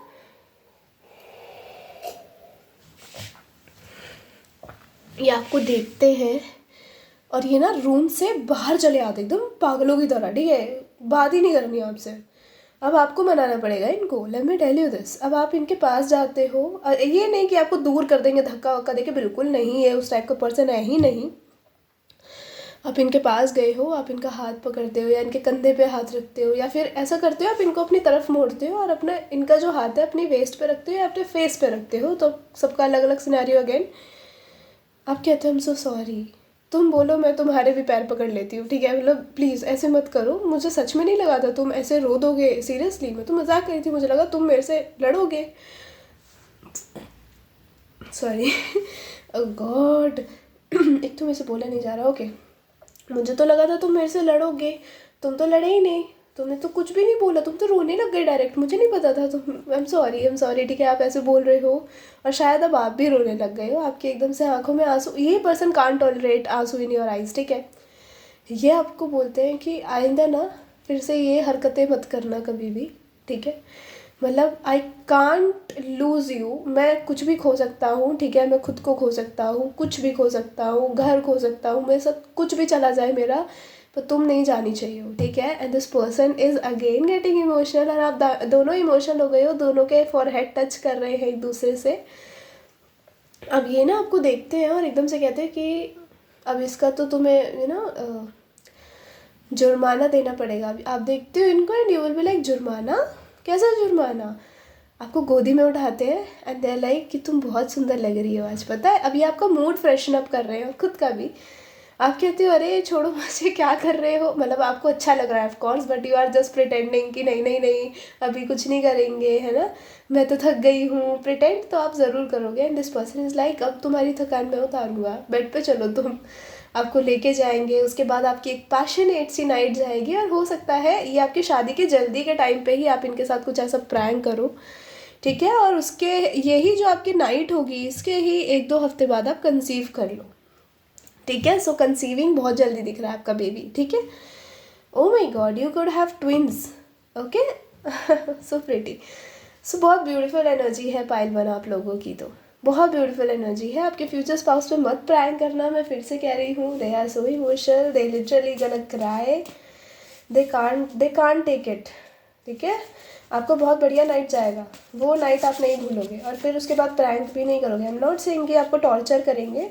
ये आपको देखते हैं और ये ना रूम से बाहर चले आते एकदम पागलों की तरह, ठीक है, बात ही नहीं करनी आपसे। अब आपको मनाना पड़ेगा इनको, let me tell you this. अब आप इनके पास जाते हो, ये नहीं कि आपको दूर कर देंगे धक्का वक्का देके, बिल्कुल नहीं है, उस टाइप का पर्सन है ही नहीं। आप इनके पास गए हो, आप इनका हाथ पकड़ते हो या इनके कंधे पे हाथ रखते हो, या फिर ऐसा करते हो आप इनको अपनी तरफ मोड़ते हो और अपना इनका जो हाथ है अपनी वेस्ट पे रखते हो या अपने फेस पे रखते हो, तो सबका अलग अलग सिनेरियो अगेन। आप कहते हो आई एम सो सॉरी, तुम बोलो मैं तुम्हारे भी पैर पकड़ लेती हूँ, ठीक है, मतलब प्लीज़ ऐसे मत करो, मुझे सच में नहीं लगा था तुम ऐसे रो दोगे, सीरियसली मैं तो मजाक कर रही थी, मुझे लगा तुम मेरे से लड़ोगे, सॉरी। गॉड, एक तो मेरे से बोला नहीं जा रहा। ओके, मुझे तो लगा था तुम मेरे से लड़ोगे, तुम तो लड़े ही नहीं, तुमने तो कुछ भी नहीं बोला, तुम तो रोने लग गए डायरेक्ट, मुझे नहीं पता था तुम। आई एम सॉरी, ठीक है, आप ऐसे बोल रहे हो और शायद अब आप भी रोने लग गए हो, आपकी एकदम से आंखों में आंसू। ये पर्सन कांट टॉलरेट आंसू इन योर आइज, ठीक है। ये आपको बोलते हैं कि आइंदा ना फिर से ये हरकतें मत करना कभी भी, ठीक है। मतलब आई कांट लूज़ यू, मैं कुछ भी खो सकता हूँ, ठीक है, मैं खुद को खो सकता हूँ, कुछ भी खो सकता हूँ, घर खो सकता हूँ, मेरे साथ कुछ भी चला जाए मेरा, पर तुम नहीं जानी चाहिए हो, ठीक है। And this person is again getting emotional, और आप दोनों इमोशनल हो गए हो, दोनों के फॉरहेड टच कर रहे हैं एक दूसरे से। अब ये ना आपको देखते हैं और एकदम से कहते हैं कि अब इसका तो तुम्हें जुर्माना देना पड़ेगा। अभी आप देखते हो इनको and you will be like, जुर्माना? कैसा जुर्माना? आपको गोदी में उठाते हैं एंड दे आर लाइक कि तुम बहुत सुंदर लग रही हो आज, पता है। अभी आपका मूड फ्रेशन अप कर रहे हो, खुद का भी। आप कहते हो अरे छोड़ो मुझे, क्या कर रहे हो, मतलब आपको अच्छा लग रहा है of course, but you are just pretending कि नहीं नहीं नहीं अभी कुछ नहीं करेंगे, है ना, मैं तो थक गई हूँ। प्रिटेंड तो आप ज़रूर करोगे and this person is like अब तुम्हारी थकान मैं उतारूँगा, बेड पे चलो तुम, आपको लेके जाएंगे, उसके बाद आपकी एक पैशनेट सी नाइट जाएगी। और हो सकता है ये आपकी शादी के जल्दी के टाइम पे ही आप इनके साथ कुछ ऐसा प्रैंक करो, ठीक है। और उसके यही जो आपकी नाइट होगी इसके ही 1-2 हफ्ते बाद आप कंसीव कर लो, ठीक है। सो कंसीविंग बहुत जल्दी दिख रहा है आपका बेबी, ठीक है। Oh my God, you could have twins, okay. So pretty. So बहुत ब्यूटीफुल एनर्जी है पाइल वन आप लोगों की, तो बहुत ब्यूटीफुल एनर्जी है। आपके फ्यूचर स्पाउस पे मत प्रैंक करना, मैं फिर से कह रही हूँ। They are so emotional, they literally gonna cry, they can't take it, ठीक है। आपको बहुत बढ़िया नाइट जाएगा, वो नाइट आप नहीं भूलोगे, और फिर उसके बाद प्रैंक भी नहीं करोगे। आई एम नॉट सेइंग कि आपको टॉर्चर करेंगे,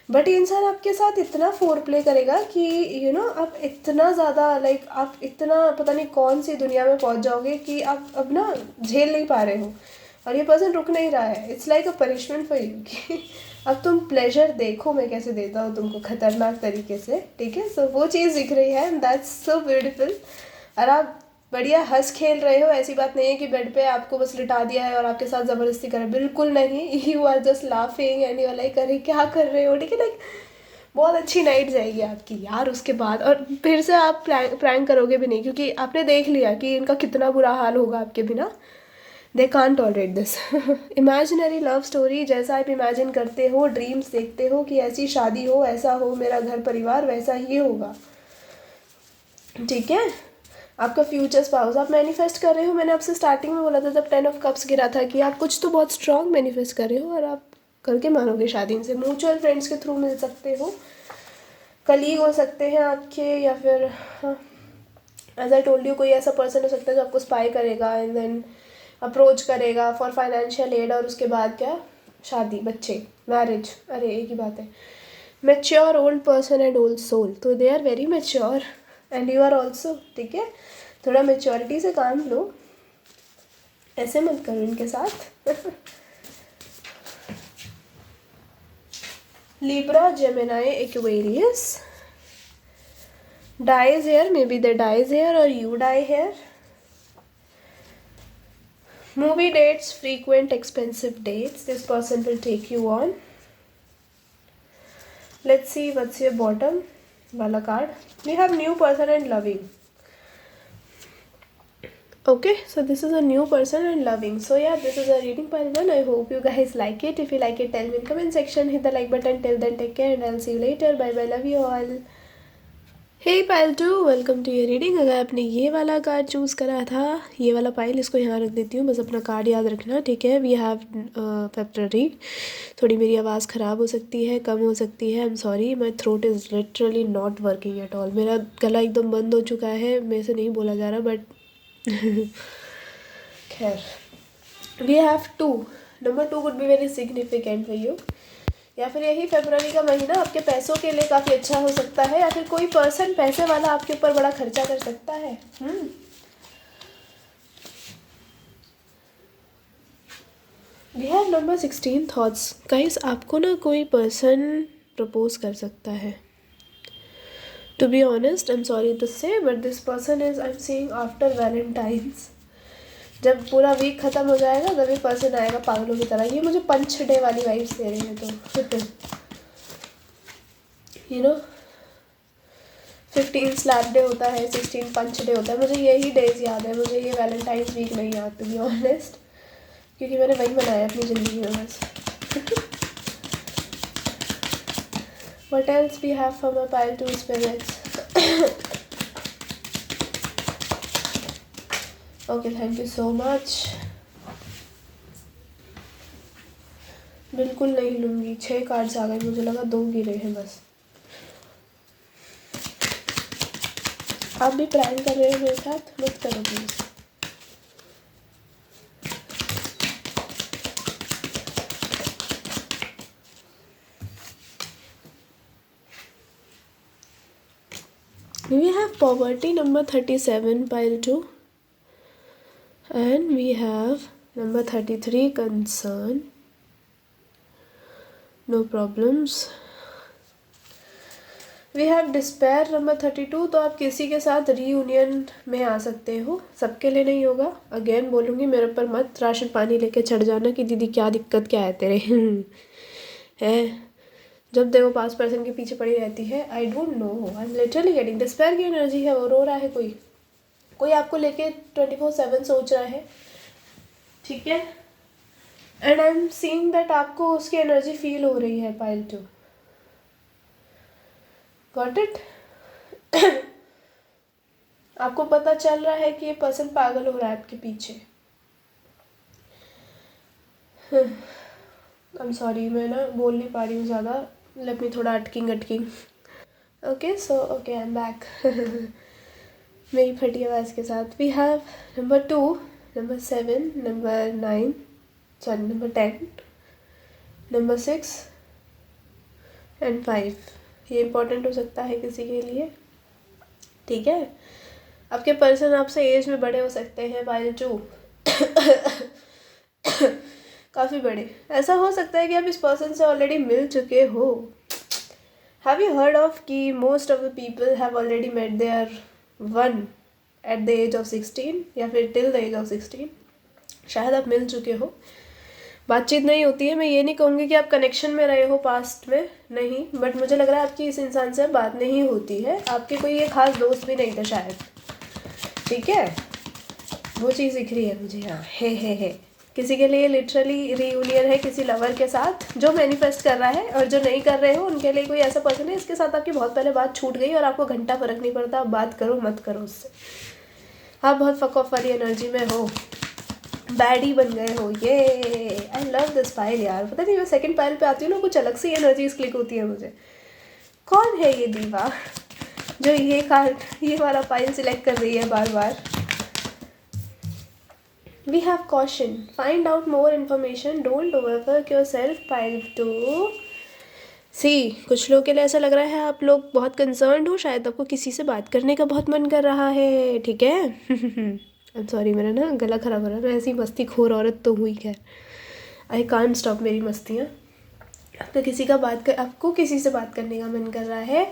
बट ये इंसान आपके साथ इतना फोर प्ले करेगा कि आप इतना ज़्यादा लाइक आप इतना पता नहीं कौन सी दुनिया में पहुंच जाओगे कि आप अब ना झेल नहीं पा रहे हो, और ये पर्सन रुक नहीं रहा है। It's like a punishment for you कि अब तुम प्लेजर देखो मैं कैसे देता हूँ तुमको खतरनाक तरीके से, ठीक है। सो वो चीज़ दिख रही है एंड दैट्स सो ब्यूटीफुल। और आप बढ़िया हंस खेल रहे हो, ऐसी बात नहीं है कि बेड पे आपको बस लिटा दिया है और आपके साथ ज़बरदस्ती करे, बिल्कुल नहीं। You are just laughing and you are like अरे क्या कर रहे हो, ठीक है। लाइक बहुत अच्छी नाइट जाएगी आपकी यार उसके बाद, और फिर से आप प्रैंक करोगे भी नहीं, क्योंकि आपने देख लिया कि इनका कितना बुरा हाल होगा आपके बिना। They can't tolerate this. Imaginary love story जैसा आप इमेजिन करते हो, ड्रीम्स देखते हो कि ऐसी शादी हो, ऐसा हो मेरा घर परिवार, वैसा ही होगा, ठीक है। आपका फ्यूचर स्पाउस आप मैनिफेस्ट कर रहे हो। मैंने आपसे स्टार्टिंग में बोला था जब 10 ऑफ कप्स गिरा था कि आप कुछ तो बहुत स्ट्रॉन्ग मैनिफेस्ट कर रहे हो, और आप करके मानोगे शादी इनसे। म्यूचुअल फ्रेंड्स के थ्रू मिल सकते हो, कलीग हो सकते हैं आपके, या फिर एज आई टोल्ड यू कोई ऐसा पर्सन हो सकता है जो आपको स्पाई करेगा एंड देन अप्रोच करेगा फॉर फाइनेंशियल एड, और उसके बाद क्या, शादी, बच्चे, मैरिज, अरे एक ही बात है। Mature old person and old soul, तो they are very mature and you are also, ठीक है। थोड़ा मेच्योरिटी से काम लो, ऐसे मत करो इनके साथ। Libra, Gemini, Aquarius, dies here, maybe they dies here or you die here. Movie dates, frequent expensive dates, this person will take you on. Let's see what's your bottom wala card. We have new person and loving. Okay, so this is a new person and loving. So yeah, this is a reading pile 1. I hope you guys like it. If you like it, tell me in comment section. Hit the like button. Till then, take care and I'll see you later. Bye bye. Love you all. Hey pile 2, welcome to your reading. अगर आपने ये वाला card choose करा था, ये वाला pile, इसको यहाँ रख देती हूँ, बस अपना कार्ड याद रखना, ठीक है। We have February. थोड़ी मेरी आवाज़ ख़राब हो सकती है, कम हो सकती है, I am sorry. My throat is literally not working at all. मेरा गला एकदम बंद हो चुका है, मेरे से नहीं बोला जा रहा, बट खैर। We have 2, number 2 would be very significant for you, या फिर यही फरवरी का महीना आपके पैसों के लिए काफ़ी अच्छा हो सकता है, या फिर कोई पर्सन पैसे वाला आपके ऊपर बड़ा खर्चा कर सकता है। We have number 16, thoughts. Guys, आपको ना कोई पर्सन प्रपोज कर सकता है। To be honest, I am sorry to say, but this person is, I am seeing after Valentine's. जब पूरा वीक ख़त्म हो जाएगा तभी पर्सन आएगा पागलों की तरह। ये मुझे पंच डे वाली वाइब्स दे रही है, तो यू नो 15 स्लैप डे होता है, 16 पंच डे होता है, मुझे यही डेज याद है, मुझे ये वैलेंटाइंस वीक नहीं याद टू बी ऑनेस्ट, क्योंकि मैंने वही मनाया अपनी ज़िंदगी में बस. What else we have from our pile 2 spirits? Okay, thank you so much. बिल्कुल नहीं लूँगी, 6 कार्ड्स आ गए, मुझे लगा 2 गिरे हैं बस. आप भी प्रैंक कर रहे हो मेरे साथ, मत करो please. We have poverty number 37 pile 2, and we have number 33 concern. No problems. We have despair number 32. तो आप किसी के साथ रीयूनियन में आ सकते हो, सबके लिए नहीं होगा. अगेन बोलूँगी, मेरे पर मत राशन पानी लेके चढ़ जाना कि दीदी क्या दिक्कत क्या है तेरे. है जब देखो पास पर्सन के पीछे पड़ी रहती है. आई don't no, I am literally getting despair की एनर्जी है. वो रो रहा है, कोई आपको लेके 24/7 सोच रहा है, ठीक है. And I am seeing that आपको उसकी एनर्जी फील हो रही है पाइल 2. Got it. आपको पता चल रहा है कि ये पर्सन पागल हो रहा है आपके पीछे. आई एम सॉरी, मैं ना बोल नहीं पा रही हूँ ज़्यादा. लेट मी थोड़ा अटकिंग. Okay so okay I am back. मेरी फटी आवाज़ के साथ. We have number 2, number 7, number 9, sorry number 10, number 6 and 5. ये इम्पोर्टेंट हो सकता है किसी के लिए, ठीक है. आपके पर्सन आपसे एज में बड़े हो सकते हैं पाइल 2. काफ़ी बड़े. ऐसा हो सकता है कि आप इस पर्सन से ऑलरेडी मिल चुके हो. हैव यू हर्ड ऑफ कि most of the people have already met their one at the age of 16 या फिर टिल द एज ऑफ 16. शायद आप मिल चुके हो. बातचीत नहीं होती है. मैं ये नहीं कहूँगी कि आप कनेक्शन में रहे हो पास्ट में, नहीं, बट मुझे लग रहा है आपकी इस इंसान से बात नहीं होती है. आपके कोई ये खास दोस्त भी नहीं था शायद, ठीक है. वो चीज़ दिख रही है मुझे यहाँ. है किसी के लिए लिटरली रीयूनियन है किसी लवर के साथ जो मैनिफेस्ट कर रहा है, और जो नहीं कर रहे हो उनके लिए कोई ऐसा पर्सन है इसके साथ आपकी बहुत पहले बात छूट गई और आपको घंटा फर्क नहीं पड़ता. आप बात करो मत करो उससे. आप बहुत फक ऑफ वाली एनर्जी में हो, बैडी बन गए हो. ये आई लव दिस पाइल यार. पता नहीं मैं सेकंड पाइल पे आती हूँ ना, कुछ अलग सी एनर्जीज क्लिक होती है मुझे. कौन है ये दीवा जो ये कार्ड ये वाला पाइल सिलेक्ट कर रही है बार बार. We have caution. Find out more information. Don't overwork yourself. Pile 2. See, कुछ लोगों के लिए ऐसा लग रहा है आप लोग बहुत कंसर्न्ड हो. शायद आपको किसी से बात करने का बहुत मन कर रहा है, ठीक है. आई एम सॉरी, मेरा ना गला खराब हो रहा है. मैं ऐसी मस्ती खोर औरत तो हुई. खैर, आई कांट स्टॉप मेरी मस्तियाँ. आपको किसी से बात करने का मन कर रहा है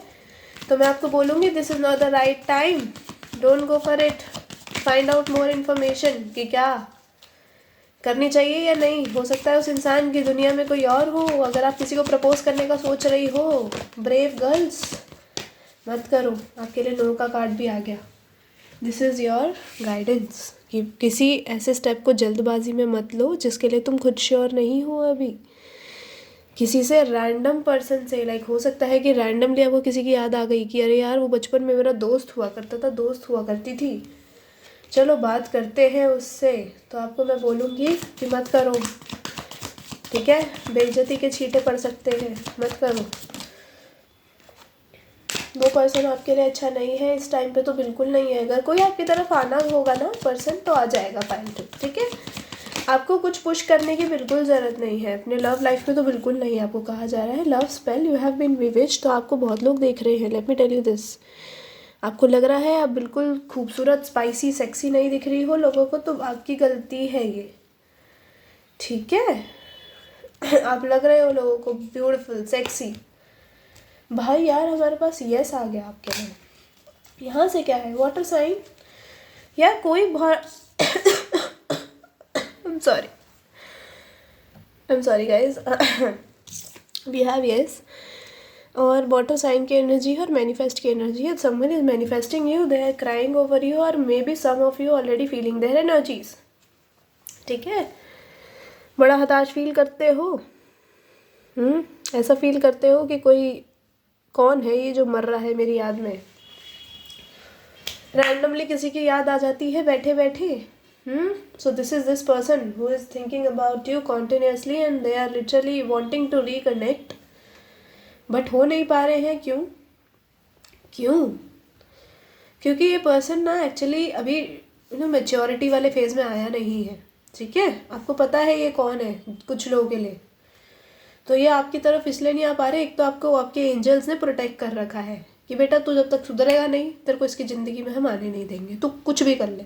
तो मैं आपको बोलूँगी this is not the right time. Don't go for it. Find out more information कि क्या करनी चाहिए या नहीं. हो सकता है उस इंसान की दुनिया में कोई और हो. अगर आप किसी को प्रपोज करने का सोच रही हो, ब्रेव गर्ल्स, मत करो. आपके लिए नो का कार्ड भी आ गया. दिस इज़ योर गाइडेंस कि किसी ऐसे स्टेप को जल्दबाजी में मत लो जिसके लिए तुम खुद श्योर नहीं हो अभी. किसी से रैंडम पर्सन से, लाइक हो सकता है कि रैंडमली आपको किसी की याद आ गई कि अरे यार वो बचपन में मेरा दोस्त हुआ करता था, दोस्त हुआ करती थी, चलो बात करते हैं उससे. तो आपको मैं बोलूँगी कि मत करो, ठीक है. बेइज्जती के छींटे पड़ सकते हैं, मत करो. वो पर्सन आपके लिए अच्छा नहीं है इस टाइम पे, तो बिल्कुल नहीं है. अगर कोई आपकी तरफ आना होगा ना पर्सन तो आ जाएगा पाइल 2, ठीक है. आपको कुछ पुश करने की बिल्कुल ज़रूरत नहीं है. अपने लव लाइफ में तो बिल्कुल नहीं. आपको कहा जा रहा है love spell you have been bewitched. तो आपको बहुत लोग देख रहे हैं. Let me tell you this. आपको लग रहा है आप बिल्कुल खूबसूरत, स्पाइसी, सेक्सी नहीं दिख रही हो लोगों को, तो आपकी गलती है ये, ठीक है. आप लग रहे हो लोगों को ब्यूटीफुल, सेक्सी. भाई यार हमारे पास यस आ गया आपके लिए. यहाँ से क्या है, वाटर साइन या कोई बहुत I'm sorry guys. We have yes. और वाटर साइन की एनर्जी है और मैनिफेस्ट की एनर्जी है. Someone is manifesting you, they are crying over you, और maybe some of you already feeling their energies. ठीक है, बड़ा हताश फील करते हो. ऐसा फील करते हो कि कोई कौन है ये जो मर रहा है मेरी याद में. रैंडमली किसी की याद आ जाती है बैठे बैठे. So this is this person who is thinking about you continuously and they are literally wanting to reconnect, but हो नहीं पा रहे हैं. क्यों? क्योंकि ये पर्सन ना एक्चुअली अभी मैच्योरिटी वाले फेज में आया नहीं है. ठीक है, आपको पता है ये कौन है कुछ लोगों के लिए. तो ये आपकी तरफ इसलिए नहीं आ पा रहे. एक तो आपको आपके एंजल्स ने प्रोटेक्ट कर रखा है कि बेटा तू जब तक सुधरेगा नहीं तेरे को इसकी ज़िंदगी में हम आने नहीं देंगे. तू कुछ भी कर ले,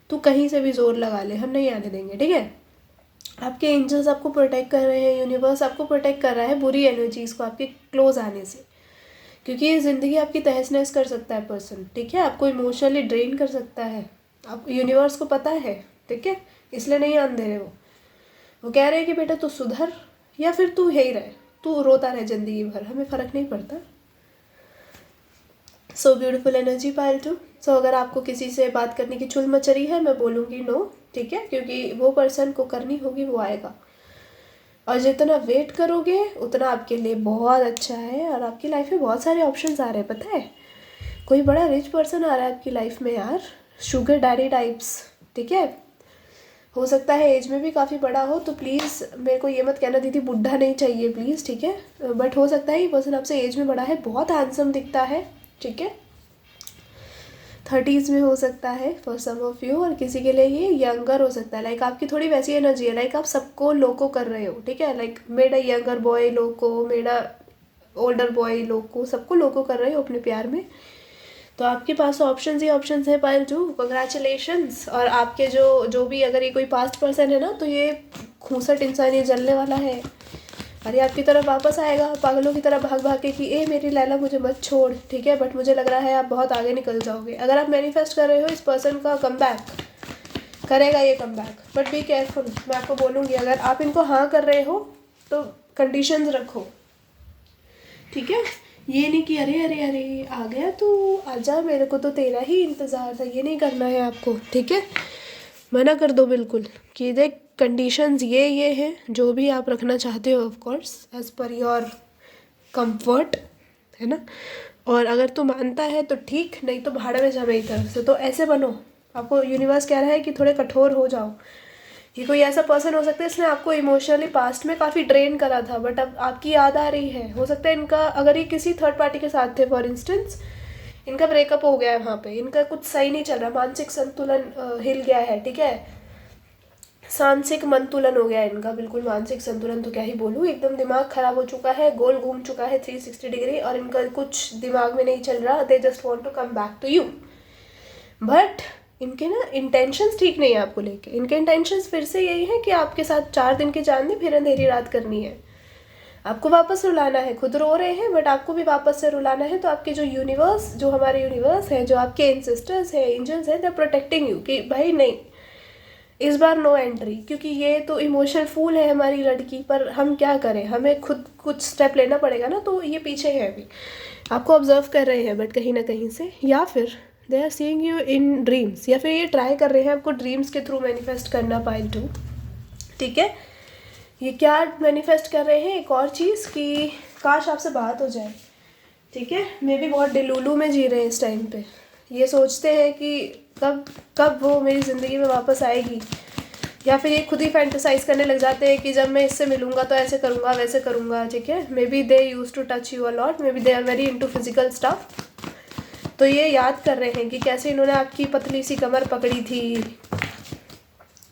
तू कहीं से भी जोर लगा ले, हम नहीं आने देंगे. ठीक है, आपके एंजल्स आपको प्रोटेक्ट कर रहे हैं. यूनिवर्स आपको प्रोटेक्ट कर रहा है बुरी एनर्जीज़ को आपके क्लोज आने से, क्योंकि ये ज़िंदगी आपकी तहस नहस कर सकता है पर्सन. ठीक है, आपको इमोशनली ड्रेन कर सकता है. आप यूनिवर्स को पता है. ठीक है, इसलिए नहीं आने दे रहे. वो कह रहे हैं कि बेटा तू सुधर या फिर तू यही रहे, तू रोता रहे ज़िंदगी भर, हमें फ़र्क नहीं पड़ता. So beautiful energy pile two. So अगर आपको किसी से बात करने की चुल मचरी है, मैं बोलूँगी नो. ठीक है, क्योंकि वो पर्सन को करनी होगी, वो आएगा. और जितना वेट करोगे उतना आपके लिए बहुत अच्छा है. और आपकी लाइफ में बहुत सारे ऑप्शंस आ रहे हैं. पता है, कोई बड़ा रिच पर्सन आ रहा है आपकी लाइफ में यार, शुगर डैडी टाइप्स. ठीक है, हो सकता है एज में भी काफ़ी बड़ा हो. तो प्लीज़ मेरे को ये मत कहना दीदी बुढ़ा नहीं चाहिए प्लीज़. ठीक है, बट हो सकता है ये पर्सन आपसे एज में बड़ा है, बहुत हैंडसम दिखता है. ठीक है, 30s में हो सकता है फॉर सम ऑफ यू, और किसी के लिए ये यंगर हो सकता है. लाइक आपकी थोड़ी वैसी एनर्जी है, लाइक आप सबको लोको कर रहे हो. ठीक है, like made a younger boy loco, made a older boy loco, सबको लोको कर रहे हो अपने प्यार में. तो आपके पास ऑप्शंस ही ऑप्शंस है पायल जू. कंग्रेचुलेशंस. और आपके जो भी अगर ये कोई पास्ट पर्सन है ना, तो ये खूंसट इंसान, ये जलने वाला है. अरे आपकी तरफ वापस आएगा पागलों की तरह भाग भाग के कि ए मेरी लैला मुझे मत छोड़. ठीक है, बट मुझे लग रहा है आप बहुत आगे निकल जाओगे. अगर आप मैनिफेस्ट कर रहे हो इस पर्सन का कमबैक, करेगा ये कमबैक, बट बी केयरफुल. मैं आपको बोलूँगी अगर आप इनको हाँ कर रहे हो तो कंडीशंस रखो. ठीक है, ये नहीं कि अरे अरे अरे आ गया तू, आजा, मेरे को तो तेरा ही इंतज़ार था. ये नहीं करना है आपको. ठीक है, मना कर दो बिल्कुल कि देख कंडीशंस ये हैं जो भी आप रखना चाहते हो, of course as per your comfort, है ना. और अगर तू मानता है तो ठीक, नहीं तो भाड़ में जा मेरी तरफ से. तो ऐसे बनो, आपको यूनिवर्स कह रहा है कि थोड़े कठोर हो जाओ. ये कोई ऐसा पर्सन हो सकता है इसने आपको इमोशनली पास्ट में काफ़ी ड्रेन करा था, बट अब आपकी याद आ रही है. हो सकता है इनका, अगर ये किसी थर्ड पार्टी के साथ थे फॉर इंस्टेंस, इनका ब्रेकअप हो गया है वहाँ पे, इनका कुछ सही नहीं चल रहा, मानसिक संतुलन हिल गया है. ठीक है, मानसिक मंतुलन हो गया है इनका, बिल्कुल मानसिक संतुलन तो क्या ही बोलूँ, एकदम दिमाग खराब हो चुका है, गोल घूम चुका है 360 डिग्री, और इनका कुछ दिमाग में नहीं चल रहा. They just want to come back to you, but इनके ना इंटेंशंस ठीक नहीं है आपको लेके. इनके इंटेंशंस फिर से यही है कि आपके साथ 4 दिन की चांदनी फिर अंधेरी रात करनी है. आपको वापस रुलाना है. खुद रो रहे हैं बट आपको भी वापस से रुलाना है. तो आपके जो यूनिवर्स, जो हमारे यूनिवर्स है, जो आपके एंसेस्टर्स हैं, एंजल्स हैं, दे आर प्रोटेक्टिंग यू कि भाई नहीं, इस बार नो एंट्री. क्योंकि ये तो इमोशनल फूल है हमारी लड़की, पर हम क्या करें, हमें खुद कुछ स्टेप लेना पड़ेगा ना. तो ये पीछे है अभी, आपको ऑब्जर्व कर रहे हैं बट कहीं ना कहीं से, या फिर they are seeing you in dreams, या फिर ये ट्राई कर रहे हैं आपको ड्रीम्स के थ्रू मैनिफेस्ट करना पाइल टू. ठीक है, ये क्या मैनिफेस्ट कर रहे हैं, एक और चीज़ कि काश आपसे बात हो जाए. ठीक है, मे भी बहुत डिलूलू में जी रहे हैं इस टाइम पे. ये सोचते हैं कि कब वो मेरी ज़िंदगी में वापस आएगी, या फिर ये खुद ही फैंटेसाइज करने लग जाते हैं कि जब मैं इससे मिलूंगा तो ऐसे करूँगा वैसे करूँगा. ठीक है, maybe they use to touch you a lot, maybe they are very into physical stuff. तो ये याद कर रहे हैं कि कैसे इन्होंने आपकी पतली सी कमर पकड़ी थी,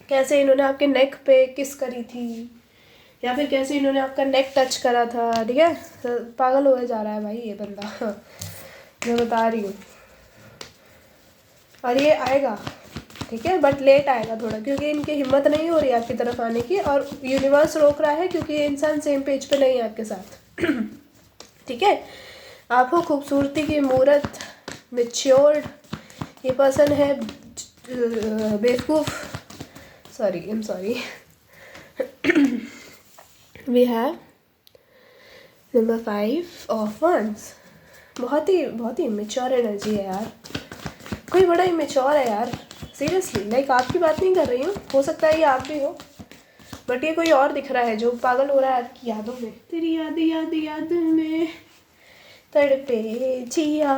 कैसे इन्होंने आपके नेक पे किस करी थी, या फिर कैसे इन्होंने आपका नेक टच करा था. ठीक है, पागल हो जा रहा है भाई ये बंदा, मैं बता रही हूँ. और ये आएगा. ठीक है, बट लेट आएगा थोड़ा, क्योंकि इनकी हिम्मत नहीं हो रही आपकी तरफ आने की, और यूनिवर्स रोक रहा है क्योंकि ये इंसान सेम पेज पे नहीं है आपके साथ. ठीक है, आप हो खूबसूरती की मूरत, मेच्योर्ड. ये पर्सन है बेवकूफ़, sorry we have number 5 of wands. बहुत ही इमेच्योर एनर्जी है यार, कोई बड़ा इमेच्योर है यार, सीरियसली। लाइक आपकी बात नहीं कर रही हूँ, हो सकता है ये आप भी हो, बट ये कोई और दिख रहा है जो पागल हो रहा है आपकी यादों में। तेरी याद याद याद में तड़पे जिया,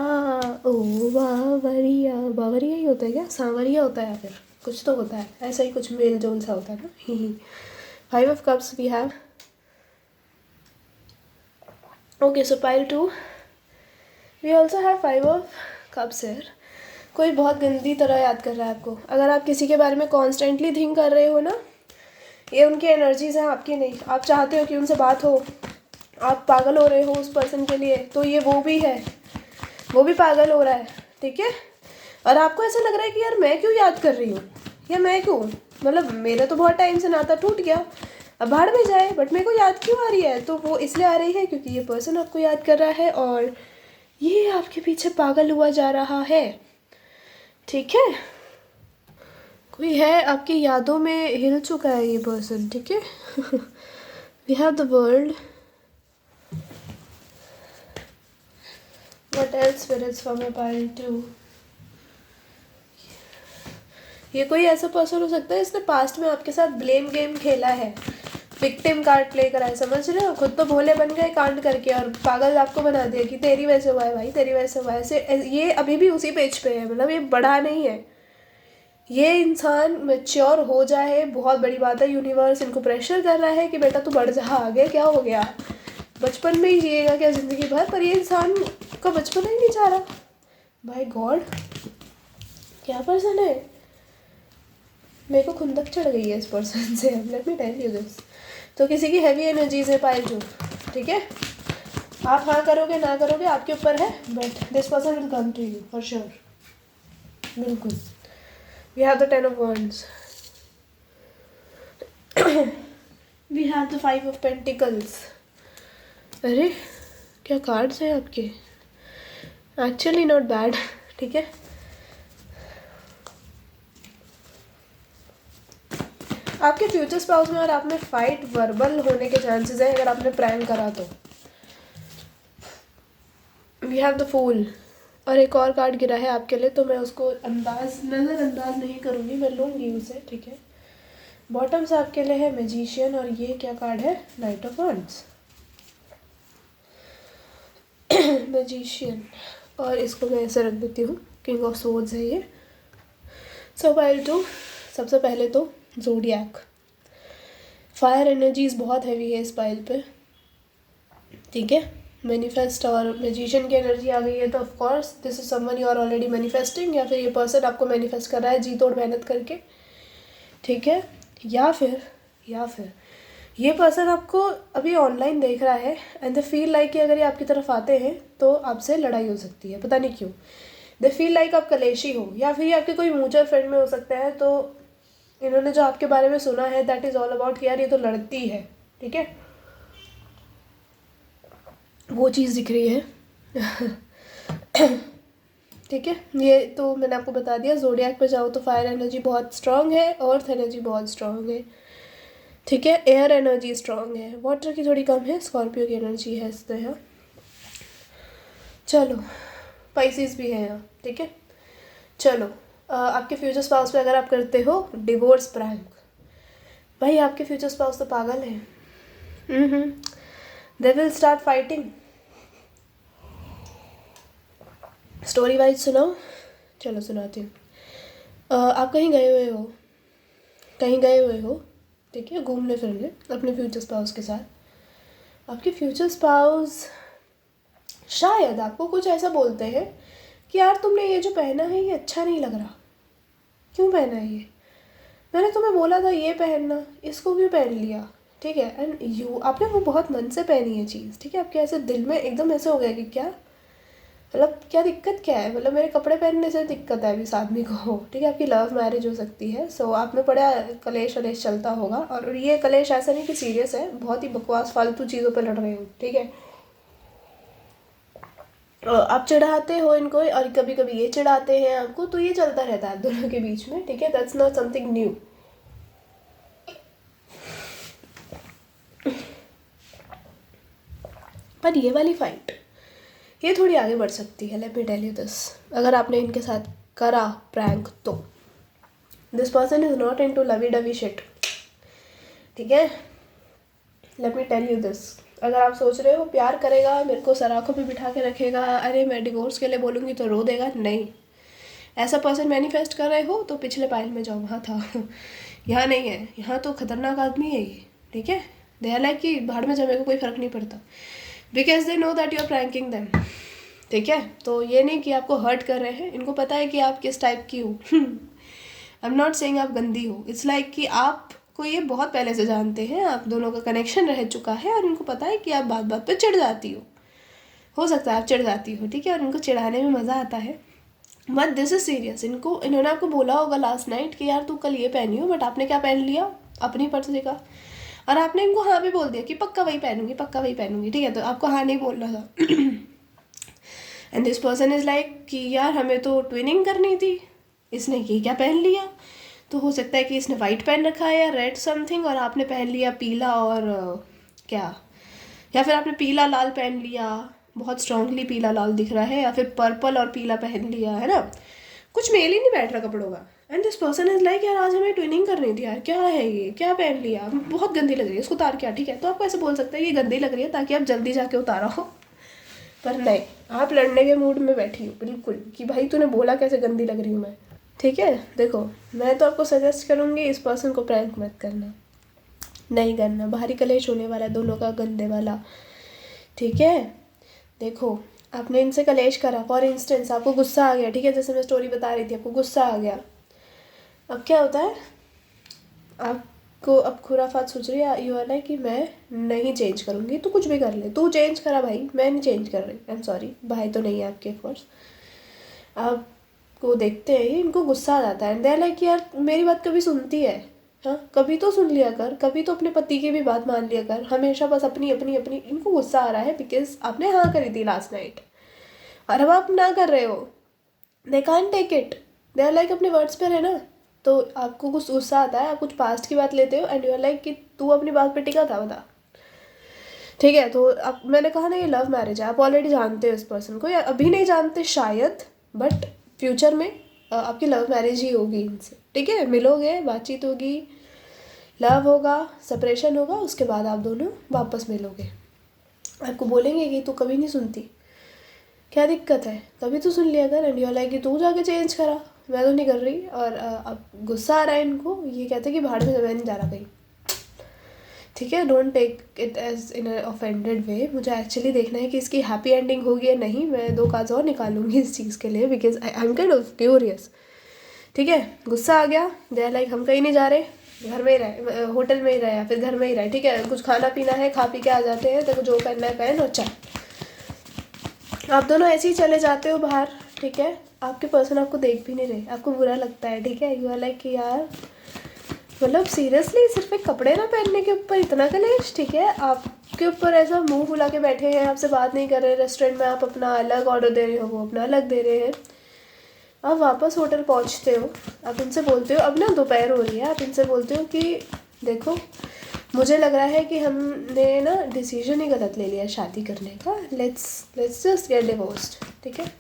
ओ बावरिया। बावरिया ही होता है क्या, सांवरिया होता है, या फिर कुछ तो होता है ऐसा ही, कुछ मेल जोल सा होता है ना। ही 5 of cups we have. Okay so pile 2 we also have 5 of cups here. कोई बहुत गंदी तरह याद कर रहा है आपको। अगर आप किसी के बारे में कॉन्स्टेंटली थिंक कर रहे हो ना, ये उनकी एनर्जीज हैं, आपकी नहीं। आप चाहते हो कि उनसे बात हो, आप पागल हो रहे हो उस पर्सन के लिए, तो ये वो भी है, वो भी पागल हो रहा है, ठीक है। और आपको ऐसा लग रहा है कि यार मैं क्यों याद कर रही हूँ, या मैं क्यों, मतलब मेरा तो बहुत टाइम से नाता टूट गया, अब भाड़ में जाए, बट मेरे को याद क्यों आ रही है। तो वो इसलिए आ रही है क्योंकि ये पर्सन आपको याद कर रहा है और ये आपके पीछे पागल हुआ जा रहा है, ठीक है। कोई है आपकी यादों में हिल चुका है ये पर्सन, ठीक है। We have the world. What else spirits from a pile too? ये कोई ऐसा पर्सन हो सकता है इसने पास्ट में आपके साथ ब्लेम गेम खेला है, विक्टिम कार्ड प्ले करा है, समझ रहे हो। खुद तो भोले बन गए कांड करके और पागल आपको बना दिया कि तेरी वजह से हुआ है भाई, तेरी वजह से हुआ है। ऐसे ये अभी भी उसी पेज पे है, मतलब ये बढ़ा नहीं है। ये इंसान मैच्योर हो जाए बहुत बड़ी बात है। यूनिवर्स इनको प्रेशर कर रहा है कि बेटा तू बढ़ जा, आगे क्या हो गया, बचपन में ही जिएगा क्या ज़िंदगी भर। पर ये इंसान का बचपन ही नहीं जा रहा। बाय गॉड, क्या पर्सन है, मेरे को खुंदक चढ़ गई है इस पर्सन से, let me tell you this. तो किसी की हैवी एनर्जीज है पाइल 2, ठीक है। आप हाँ करोगे ना करोगे आपके ऊपर है, but this person will come to you for sure, बिल्कुल। We have the 10 of wands, we have the 5 of pentacles. अरे क्या कार्ड्स हैं आपके, एक्चुअली नॉट बैड, ठीक है। आपके फ्यूचर स्पाउस में और आप में फाइट वर्बल होने के चांसेस हैं अगर आपने प्रैंक करा तो। वी हैव द फूल और एक और कार्ड गिरा है आपके लिए, तो मैं उसको नज़रअंदाज नहीं करूँगी, मैं लूँगी उसे, ठीक है। बॉटम्स आपके लिए है मैजिशियन और ये क्या कार्ड है, नाइट ऑफ wands। मैजिशियन, और इसको मैं ऐसे रख देती हूँ, किंग ऑफ सोर्ड्स है ये। सो पाइल 2, सबसे पहले तो ज़ोडिएक। फायर एनर्जीज बहुत हैवी है इस पाइल पे, ठीक है। मैनिफेस्ट और मैजिशियन की एनर्जी आ गई है, तो of course this is someone you are already manifesting, या फिर ये पर्सन आपको मैनिफेस्ट कर रहा है जी तोड़ मेहनत करके, ठीक है। या फिर ये पर्सन आपको अभी ऑनलाइन देख रहा है एंड दे फील लाइक कि अगर ये आपकी तरफ आते हैं तो आपसे लड़ाई हो सकती है, पता नहीं क्यों। दे फील लाइक आप कलेशी हो, या फिर ये आपके कोई म्यूचुअल फ्रेंड में हो सकता है। तो इन्होंने जो आपके बारे में सुना है दैट इज़ ऑल अबाउट कि यार ये तो लड़ती है, ठीक है, वो चीज़ दिख रही है। ठीक है, ये तो मैंने आपको बता दिया। ज़ोडिएक पे जाओ तो फायर एनर्जी बहुत स्ट्रांग है, अर्थ एनर्जी बहुत स्ट्रांग है, ठीक है। एयर एनर्जी स्ट्रांग है, वाटर की थोड़ी कम है, स्कॉर्पियो की एनर्जी है इस तरह। चलो पाइसिस भी है यहाँ, ठीक है। चलो आपके फ्यूचर स्पाउस पे अगर आप करते हो डिवोर्स प्रैंक, भाई आपके फ्यूचर स्पाउस तो पागल है। They will start fighting. Story wise सुनाओ, चलो सुनाती हूँ। आप कहीं गए हुए हो, ठीक है, घूमने फिरने अपने फ्यूचर स्पाउस के साथ। आपके फ्यूचर स्पाउस शायद आपको कुछ ऐसा बोलते हैं कि यार तुमने ये जो पहना है ये अच्छा नहीं लग रहा, क्यों पहना है ये, मैंने तुम्हें बोला था ये पहनना, इसको क्यों पहन लिया, ठीक है। एंड यू आपने वो बहुत मन से पहनी है चीज़, ठीक है। आपके ऐसे दिल में एकदम ऐसे हो गया कि क्या, मतलब क्या दिक्कत क्या है, मतलब मेरे कपड़े पहनने से दिक्कत है अभी इस आदमी को, ठीक है। आपकी लव मैरिज हो सकती है। सो आप में बड़ा कलेश वलेश चलता होगा, और ये कलेश ऐसा नहीं कि सीरियस है, बहुत ही बकवास फालतू चीज़ों पर लड़ रहे हो, ठीक है। आप चिढ़ाते हो इनको और कभी कभी ये चिढ़ाते हैं आपको, तो ये चलता रहता है दोनों के बीच में, ठीक है। That's not something new. पर ये वाली फाइट ये थोड़ी आगे बढ़ सकती है। Let me tell you this, अगर आपने इनके साथ करा प्रैंक तो this person is not into lovey dovey shit, ठीक है। Let me tell you this, अगर आप सोच रहे हो प्यार करेगा, मेरे को सराखों पे बिठा के रखेगा, अरे मैं डिवोर्स के लिए बोलूँगी तो रो देगा, नहीं। ऐसा पर्सन मैनिफेस्ट कर रहे हो तो पिछले पाइल में जाओ, वहाँ था यहाँ नहीं है। यहाँ तो खतरनाक आदमी है ये, ठीक है। दे आर लाइक कि भाड़ में जाने को कोई फ़र्क नहीं पड़ता, because they know that you are pranking them, ठीक है। तो ये नहीं कि आपको हर्ट कर रहे हैं, इनको पता है कि आप किस टाइप की हो। आई एम नॉट सेइंग आप गंदी हो, इट्स लाइक कि आपको ये बहुत पहले से जानते हैं, आप दोनों का कनेक्शन रह चुका है और इनको पता है कि आप बात बात पे चिढ़ जाती हो सकता है आप चिढ़ जाती हो, ठीक है, और इनको चिढ़ाने में मज़ा आता है। But this is serious. इन्होंने आपको बोला होगा लास्ट नाइट कि यार तू कल ये पहनी हो, बट आपने क्या पहन लिया, अपनी पर्सी का, और आपने इनको हाँ भी बोल दिया कि पक्का वही पहनूंगी, पक्का वही पहनूंगी, ठीक है। तो आपको हाँ नहीं बोलना था। And this person is like कि यार हमें तो ट्विनिंग करनी थी, इसने ये क्या पहन लिया। तो हो सकता है कि इसने वाइट पहन रखा है या रेड समथिंग, और आपने पहन लिया पीला और क्या, या फिर आपने पीला लाल पहन लिया, बहुत स्ट्रांगली पीला लाल दिख रहा है, या फिर पर्पल और पीला पहन लिया, है ना। कुछ मेल ही नहीं बैठ रहा कपड़ों का। And this person is like यार आज हमें ट्विनिंग करनी थी यार, क्या है ये, क्या पहन लिया, बहुत गंदी लग रही है, इसको उतार क्या, ठीक है। तो आपको ऐसे बोल सकते हैं कि गंदी लग रही है ताकि आप जल्दी जाके उतारा हो, पर नहीं, आप लड़ने के मूड में बैठी हो बिल्कुल कि भाई तूने बोला कैसे गंदी लग रही हूँ मैं, ठीक है। देखो मैं तो आपको सजेस्ट करूँगी इस पर्सन को प्रैंक मत करना, नहीं करना, भारी कलेश होने वाला है दोनों का, गंदे वाला, ठीक है। देखो आपने इनसे कलेश करा, फॉर इंस्टेंस आपको गुस्सा आ गया, ठीक है, जैसे मैं स्टोरी बता रही थी, आपको गुस्सा आ गया, अब क्या होता है, आपको अब खुराफात सोच रही है, यू आर लाइक कि मैं नहीं चेंज करूँगी, तू कुछ भी कर ले, तू चेंज करा भाई, मैं नहीं चेंज कर रही, आई एम सॉरी, भाई तो नहीं है आपके फोर्स। आपको देखते हैं इनको गुस्सा आ जाता है, दे आर लाइक यार मेरी बात कभी सुनती है, हाँ कभी तो सुन लिया कर, कभी तो अपने पति की भी बात मान लिया कर, हमेशा बस अपनी अपनी अपनी। इनको गुस्सा आ रहा है बिकॉज आपने हाँ करी थी लास्ट नाइट और अब आप ना कर रहे हो, they can't take it, they are like अपने वर्ड्स पे रहना। तो आपको कुछ गुस्सा आता है, आप कुछ पास्ट की बात लेते हो एंड यू आर लाइक कि तू अपनी बात पे टिका था, बता, ठीक है। तो अब मैंने कहा ना ये लव मैरिज है, आप ऑलरेडी जानते हो इस पर्सन को, या अभी नहीं जानते शायद, बट फ्यूचर में आपकी लव मैरिज ही होगी इनसे, ठीक है। मिलोगे, बातचीत होगी, लव होगा, सेपरेशन होगा, उसके बाद आप दोनों वापस मिलोगे। आपको बोलेंगे कि तू कभी नहीं सुनती, क्या दिक्कत है, कभी तो सुन लिया कर, एंड यू लाइक कि तू जाके चेंज करा, मैं तो नहीं कर रही। और अब गुस्सा आ रहा है इनको, ये कहते हैं कि भाड़ में मैं नहीं जा रहा कहीं, ठीक है। Don't take it as in offended way, मुझे एक्चुअली देखना है कि इसकी हैप्पी एंडिंग होगी या नहीं। मैं 2 काज और निकालूंगी इस चीज़ के लिए, because I am kind of curious, ठीक है। गुस्सा आ गया, दे लाइक हम कहीं नहीं जा रहे, घर में ही रहे, होटल में ही रहे या फिर घर में ही रहे, ठीक है। कुछ खाना पीना है, खा पी के आ जाते हैं, तो जो करना है पहन और चल। आप दोनों ऐसे ही चले जाते हो बाहर, ठीक है। आपके पर्सन आपको देख भी नहीं रहे, आपको बुरा लगता है, ठीक है। यू आर लाइक कि यार मतलब सीरियसली सिर्फ एक कपड़े ना पहनने के ऊपर इतना कलेश, ठीक है। आपके ऊपर ऐसा मुंह फुला के बैठे हैं, आपसे बात नहीं कर रहे, रेस्टोरेंट में आप अपना अलग ऑर्डर दे रहे हो, वो अपना अलग दे रहे हैं। आप वापस होटल पहुंचते हो, आप इनसे बोलते हो, अब ना दोपहर हो रही है, आप इनसे बोलते हो कि देखो मुझे लग रहा है कि हमने ना डिसीजन ही गलत ले लिया शादी करने का, लेट्स जस्ट गेट डिवोर्स्ड, ठीक है।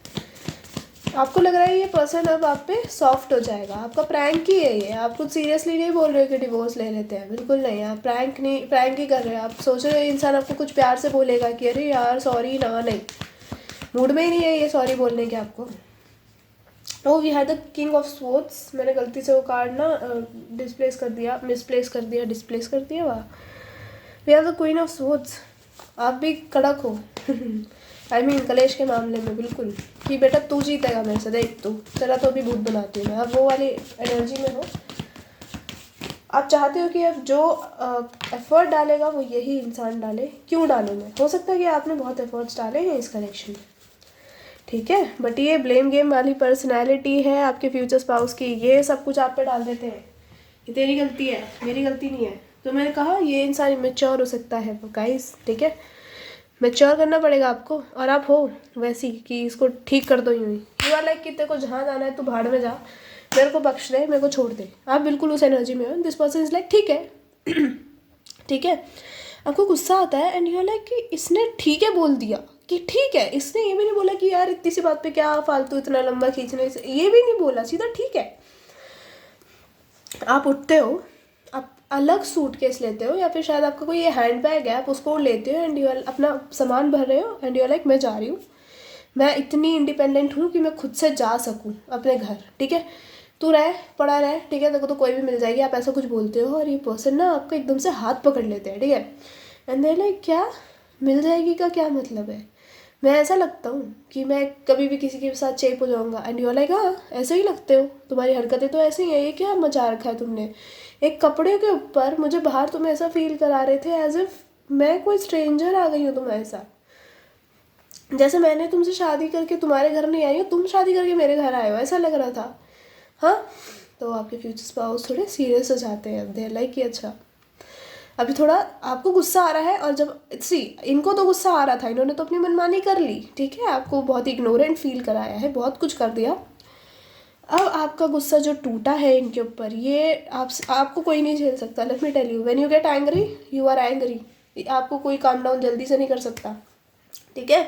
आपको लग रहा है ये पर्सन अब आप पे सॉफ्ट हो जाएगा, आपका प्रैंक ही है ये, आप कुछ सीरियसली नहीं बोल रहे हो कि डिवोर्स ले लेते हैं, बिल्कुल नहीं, आप प्रैंक ही कर रहे हो। आप सोच रहे हो इंसान आपको कुछ प्यार से बोलेगा कि अरे यार सॉरी ना, नहीं, मूड में ही नहीं है ये सॉरी बोलने के आपको। Oh we had the king of swords, मैंने गलती से वो कार्ड ना मिसप्लेस कर दिया वाह। We have the queen of swords, आप भी कड़क हो आई मीन कलेश के मामले में बिल्कुल, कि बेटा तू जीतेगा मेरे से, देख तू, तेरा तो अभी भूत बनाती हूँ मैं, आप वो वाली एनर्जी में हो। आप चाहते हो कि अब जो एफर्ट डालेगा वो यही इंसान डाले, क्यों डालूँ मैं, हो सकता है कि आपने बहुत एफर्ट्स डाले हैं इस कनेक्शन में, ठीक है। बट ये ब्लेम गेम वाली पर्सनैलिटी है आपके फ्यूचर स्पाउस की, ये सब कुछ आप पे डाल देते हैं, ये तेरी गलती है, मेरी गलती नहीं है। तो मैंने कहा ये इंसान इमेच्योर हो सकता है गाइस, ठीक है, मैच्योर करना पड़ेगा आपको। और आप हो वैसी कि इसको ठीक कर दो यूँ ही, यू आर लाइक कि तेरे को जहाँ जाना है तू भाड़ में जा, मेरे को बख्श दे, मेरे को छोड़ दे, आप बिल्कुल उस एनर्जी में हो। दिस पर्सन इज लाइक ठीक है ठीक है, आपको गुस्सा आता है एंड यू आर लाइक कि इसने ठीक है बोल दिया, कि ठीक है, इसने ये भी नहीं बोला कि यार इतनी सी बात पे क्या फालतू इतना लंबा खींचने से, ये भी नहीं बोला, सीधा ठीक है। आप उठते हो, आप अलग सूटकेस लेते हो, या फिर शायद आपका कोई ये हैंड बैग है, आप उसको लेते हो एंड यू अपना सामान भर रहे हो एंड यू लाइक मैं जा रही हूँ, मैं इतनी इंडिपेंडेंट हूँ कि मैं खुद से जा सकूँ अपने घर, ठीक है, तू रह पड़ा रह, ठीक है, देखो तो कोई भी मिल जाएगी, आप ऐसा कुछ बोलते हो और ये पर्सन ना आपको एकदम से हाथ पकड़ लेते हैं, ठीक है, एंड दे लाइक क्या मिल जाएगी का क्या मतलब है। मैं ऐसा लगता हूँ कि मैं कभी भी किसी के साथ चेप हो जाऊँगा एंड यू लाइक हाँ ऐसे ही लगते हो, तुम्हारी हरकतें तो ऐसी ही हैं, ये क्या मचा रखा है तुमने। एक कपड़े के ऊपर मुझे बाहर तुम ऐसा फील करा रहे थे एज इफ मैं कोई स्ट्रेंजर आ गई हूँ तुम्हारे साथ, जैसे मैंने तुमसे शादी करके तुम्हारे घर नहीं आई हूँ, तुम शादी करके मेरे घर आए हो, ऐसा लग रहा था। हाँ, तो आपके फ्यूचर स्पाउस थोड़े सीरियस हो जाते हैं, दे लाइक कि अच्छा अभी थोड़ा आपको गुस्सा आ रहा है, और जब सी इनको तो गुस्सा आ रहा था, इन्होंने तो अपनी मनमानी कर ली, ठीक है, आपको बहुत इग्नोरेंट फील कराया है, बहुत कुछ कर दिया। अब आपका गुस्सा जो टूटा है इनके ऊपर, ये आपको कोई नहीं झेल सकता। Let me tell you, when you get angry you are angry, आपको कोई काम डाउन जल्दी से नहीं कर सकता, ठीक है।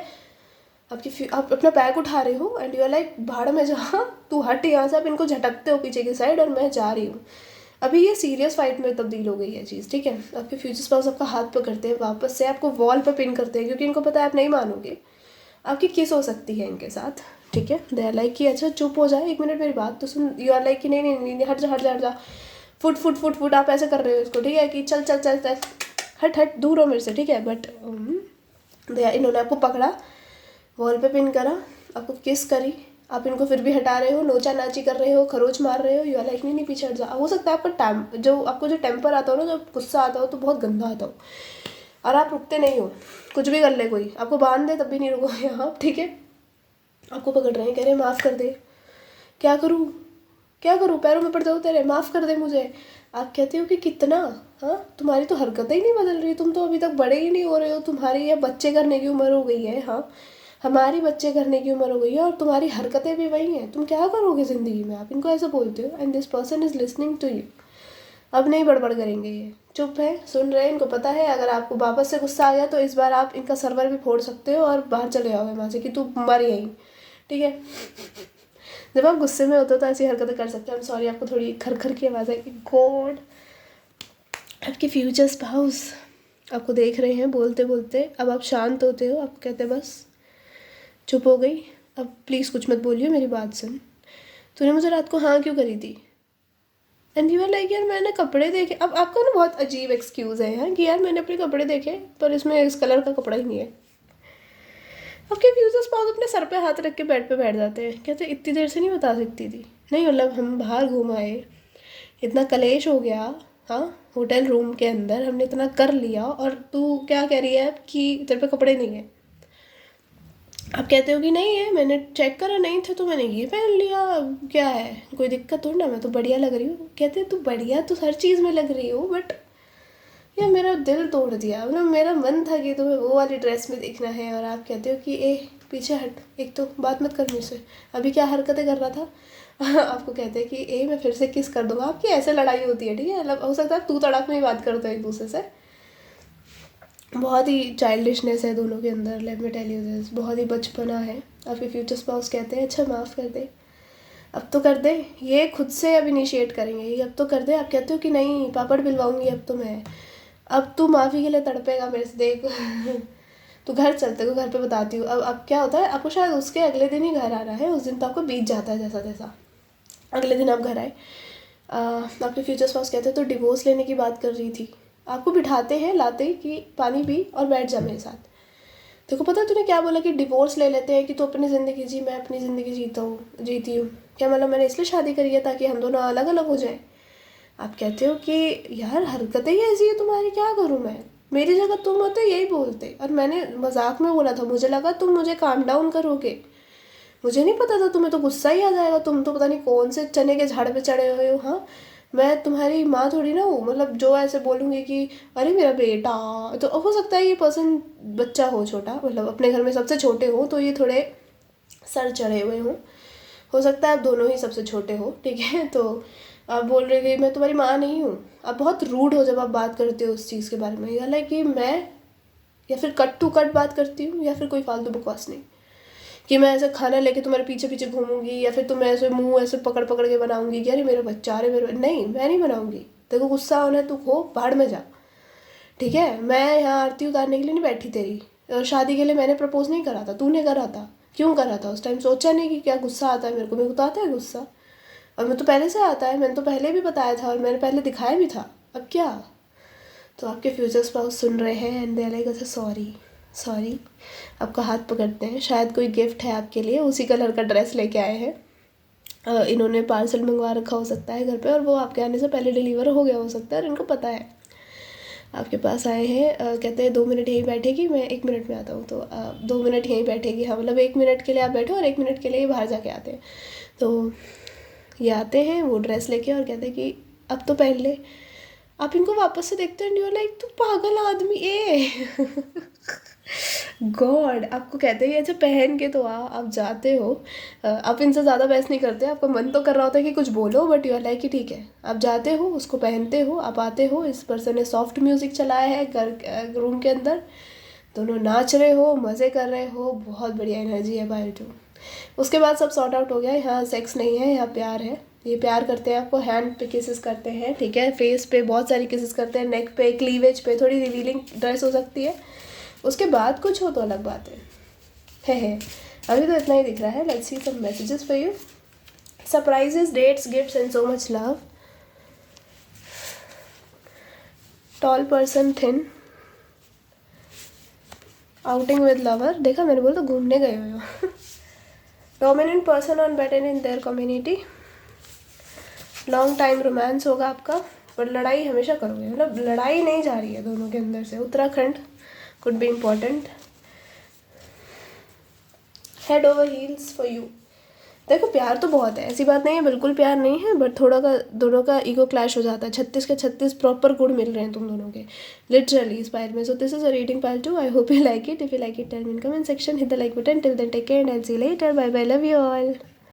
आप अपना बैग उठा रहे हो एंड यू आर लाइक भाड़ में जा, तू हट यहाँ से, आप इनको झटकते हो पीछे की साइड और मैं जा रही हूँ। अभी ये सीरियस फाइट में तब्दील हो गई है चीज़, ठीक है। आपके फ्यूचर स्पाउस आपका हाथ पकड़ते हैं, वापस से आपको वॉल पर पिन करते हैं, क्योंकि इनको पता है आप नहीं मानोगे, आपकी किस हो सकती है इनके साथ, ठीक है। दे आर लाइक कि अच्छा चुप हो जाए, एक मिनट मेरी बात तो सुन। यू आर लाइक कि नहीं नहीं नहीं हट जा हट जा हट जा, फुट फुट फुट फुट आप ऐसे कर रहे हो इसको, ठीक है, कि चल चल चल चल हट हट दूर हो मेरे से, ठीक है। बट इन्होंने आपको पकड़ा, वॉल पे पिन करा, आपको किस करी, आप इनको फिर भी हटा रहे हो, नोचा नाची कर रहे हो, खरोच मार रहे हो, यू आर लाइक नहीं नहीं पीछे हट जा। हो सकता है आपका आपको जो टेम्पर आता हो ना, जब गुस्सा आता हो तो बहुत गंदा आता हो, और आप रुकते नहीं हो, कुछ भी कर ले कोई, आपको बांध दे तब भी नहीं रुकोगे आप, ठीक है। आपको पकड़ रहे हैं, कह रहे हैं माफ़ कर दे, क्या करूँ क्या करूँ, पैरों में पड़ जाऊँ तेरे, माफ़ कर दे मुझे। आप कहते हो कि कितना, हाँ तुम्हारी तो हरकतें ही नहीं बदल रही, तुम तो अभी तक बड़े ही नहीं हो रहे हो, तुम्हारी ये बच्चे करने की उम्र हो गई है, हाँ हमारी बच्चे करने की उम्र हो गई है, और तुम्हारी हरकतें भी वही हैं, तुम क्या करोगे ज़िंदगी में, आप इनको ऐसा बोलते हो। And this person is listening to you. अब नहीं बड़बड़ करेंगे, ये चुप है, सुन रहे हैं, इनको पता है अगर आपको वापस से गुस्सा आ गया तो इस बार आप इनका सर्वर भी फोड़ सकते हो और बाहर चले जाओगे वहाँ से कि तू मर यहीं, ठीक है। जब आप गुस्से में होते हो तो ऐसी हरकतें कर सकते हो। आई एम सॉरी, आपको थोड़ी खरखर की आवाज़ आएगी। गॉड, आपके फ्यूचर स्पाउस आपको देख रहे हैं बोलते बोलते, अब आप शांत होते हो, आप कहते बस चुप हो गई, अब प्लीज़ कुछ मत बोलिए, मेरी बात सुन, तूने मुझे रात को हाँ क्यों करी थी। एंड यू आर लाइक यार मैंने कपड़े देखे। अब आपका ना बहुत अजीब एक्सक्यूज़ है यार कि यार मैंने अपने कपड़े देखे पर इसमें इस कलर का कपड़ा ही नहीं है। आपके फ्यूचर स्पाउस अपने सर पे हाथ रख के बेड पे बैठ जाते हैं, कहते इतनी देर से नहीं बता सकती थी, नहीं मतलब हम बाहर घूम आए, इतना कलेश हो गया, हाँ होटल रूम के अंदर हमने इतना कर लिया, और तू क्या कह रही है कि तेरे पे कपड़े नहीं है। आप कहते हो कि नहीं है, मैंने चेक करा नहीं थे तो मैंने ये पहन लिया, क्या है कोई दिक्कत थोड़ी ना, मैं तो बढ़िया लग रही हूँ। कहते हैं तू बढ़िया तो हर चीज़ में लग रही हो, बट यार मेरा दिल तोड़ दिया, मतलब मेरा मन था कि तुम्हें वो वाली ड्रेस में देखना है, और आप कहते हो कि ए पीछे हट, एक तो बात मत कर मुझसे, अभी क्या हरकतें कर रहा था। आपको कहते हैं कि ए मैं फिर से किस कर दूँगा, आपकी ऐसे लड़ाई होती है, ठीक है, मतलब हो सकता है तू तड़ाक में ही बात करते हो एक दूसरे से, बहुत ही चाइल्डिशनेस है दोनों के अंदर। Let me tell you this, बहुत ही बचपना है। आपके फ्यूचर स्पाउस कहते हैं अच्छा माफ़ कर दे, अब तो कर दे, ये खुद से अब इनिशिएट करेंगे, ये अब तो कर दे। आप कहते हो कि नहीं पापड़ पिलवाऊंगी अब तो मैं, अब तू माफ़ी के लिए तड़पेगा मेरे से, देख। तो घर चलते को घर पे बताती हूँ। अब क्या होता है, आपको शायद उसके अगले दिन ही घर आना है, उस दिन तो आपको बीत जाता है जैसा तैसा, अगले दिन आप घर आए। आपके फ्यूचर स्पाउस कहते हैं तो डिवोर्स लेने की बात कर रही थी, आपको बिठाते हैं लाते ही कि पानी पी और बैठ जा मेरे साथ। देखो पता है तूने क्या बोला कि डिवोर्स ले लेते हैं कि तू अपनी ज़िंदगी जी, मैं अपनी ज़िंदगी जीती हूँ, क्या मतलब मैंने इसलिए शादी करी है ताकि हम दोनों अलग अलग हो जाएं। आप कहते हो कि यार हरकतें ही ऐसी है तुम्हारी, क्या करूँ मैं, मेरी जगह तुम होते यही बोलते, और मैंने मजाक में बोला था, मुझे लगा तुम मुझे काम डाउन करोगे, मुझे नहीं पता था तुम्हें तो गुस्सा ही आ जाएगा, तुम तो पता नहीं कौन से चने के झाड़ पे चढ़े हुए हो। हाँ मैं तुम्हारी माँ थोड़ी ना हूँ, मतलब जो ऐसे बोलूँगी कि अरे मेरा बेटा, तो हो सकता है ये पर्सन बच्चा हो छोटा, मतलब अपने घर में सबसे छोटे हो तो ये थोड़े सर चढ़े हुए हों, हो सकता है आप दोनों ही सबसे छोटे हो, ठीक है। तो आप बोल रहे थे मैं तुम्हारी माँ नहीं हूँ। आप बहुत रूड हो जब आप बात करते हो उस चीज़ के बारे में, या कि मैं या फिर कट टू कट बात करती हूँ, या फिर कोई फालतू बकवास नहीं कि मैं ऐसे खाना लेके तुम्हारे पीछे पीछे घूमूंगी, या फिर तुम्हें ऐसे मुंह ऐसे पकड़ पकड़ के बनाऊंगी कि अरे मेरा बच्चा, अरे मेरे नहीं, मैं नहीं बनाऊंगी। देखो गुस्सा होना है तू हो, बाहर में जा, ठीक है। मैं यहाँ आरती उतारने के लिए नहीं बैठी तेरी, और शादी के लिए मैंने प्रपोज नहीं करा था, तूने करा था। क्यों करा था उस टाइम? सोचा नहीं कि क्या गुस्सा आता है मेरे को तो आता है गुस्सा, और मैं तो पहले से आता है, मैंने तो पहले भी बताया था और मैंने पहले दिखाया भी था। अब क्या? तो आपके फ्यूचर स्पाउस सुन रहे हैं एंड दे लाइक अच्छा सॉरी सॉरी, आपका हाथ पकड़ते हैं। शायद कोई गिफ्ट है आपके लिए, उसी कलर का ड्रेस लेके आए हैं। इन्होंने पार्सल मंगवा रखा हो सकता है घर पे, और वो आपके आने से पहले डिलीवर हो गया हो सकता है, और इनको पता है आपके पास आए हैं। कहते हैं 2 मिनट यहीं बैठेगी, मैं 1 मिनट में आता हूँ। तो 2 मिनट यहीं बैठेगी, हाँ मतलब 1 मिनट के लिए आप बैठो और 1 मिनट के लिए बाहर जाके आते हैं। तो ये आते हैं वो ड्रेस लेके और कहते हैं कि अब तो पहन ले। आप इनको वापस से देखते हैं, न्यू लाइक तू पागल आदमी ए गॉड। आपको कहते हैं अच्छा पहन के तो आप जाते हो। आप इनसे ज़्यादा बहस नहीं करते, आपका मन तो कर रहा होता है कि कुछ बोलो, बट यू आर लाइक कि ठीक है। आप जाते हो, उसको पहनते हो, आप आते हो, इस पर्सन ने सॉफ्ट म्यूज़िक चलाया है घर रूम के अंदर, दोनों नाच रहे हो, मज़े कर रहे हो, बहुत बढ़िया एनर्जी है बाय टू। उसके बाद सब सॉर्ट आउट हो गया। यहाँ सेक्स नहीं है, यहाँ प्यार है। ये प्यार करते हैं, आपको हैंड पे किसेस करते हैं, ठीक है, फेस पे बहुत सारी किसेस करते हैं, नेक पे, क्लीवेज पे, थोड़ी रिवीलिंग ड्रेस हो सकती है। उसके बाद कुछ हो तो अलग बात है। अभी तो इतना ही दिख रहा है। Let's see some messages for you. Surprises, dates, gifts and so much love. Tall person, thin, outing with lover. देखा, मैंने बोला तो घूमने गए हुए हो। Dominant person on better in their community. Long time romance होगा आपका, पर लड़ाई हमेशा करोगे, मतलब लड़ाई नहीं जा रही है दोनों के अंदर से। Uttarakhand could be important. Head over heels for you. देखो प्यार तो बहुत है, ऐसी बात नहीं है बिल्कुल प्यार नहीं है, बट थोड़ा का दोनों का ईगो क्लैश हो जाता है। 36 के 36 प्रॉपर गुण मिल रहे हैं तुम दोनों के, लिटरली इस पाइल में। So this is a reading pile 2। I hope you like it. If you like it tell me in comment section, hit the like button. Till then take care and I will see you later. Bye bye, love you all.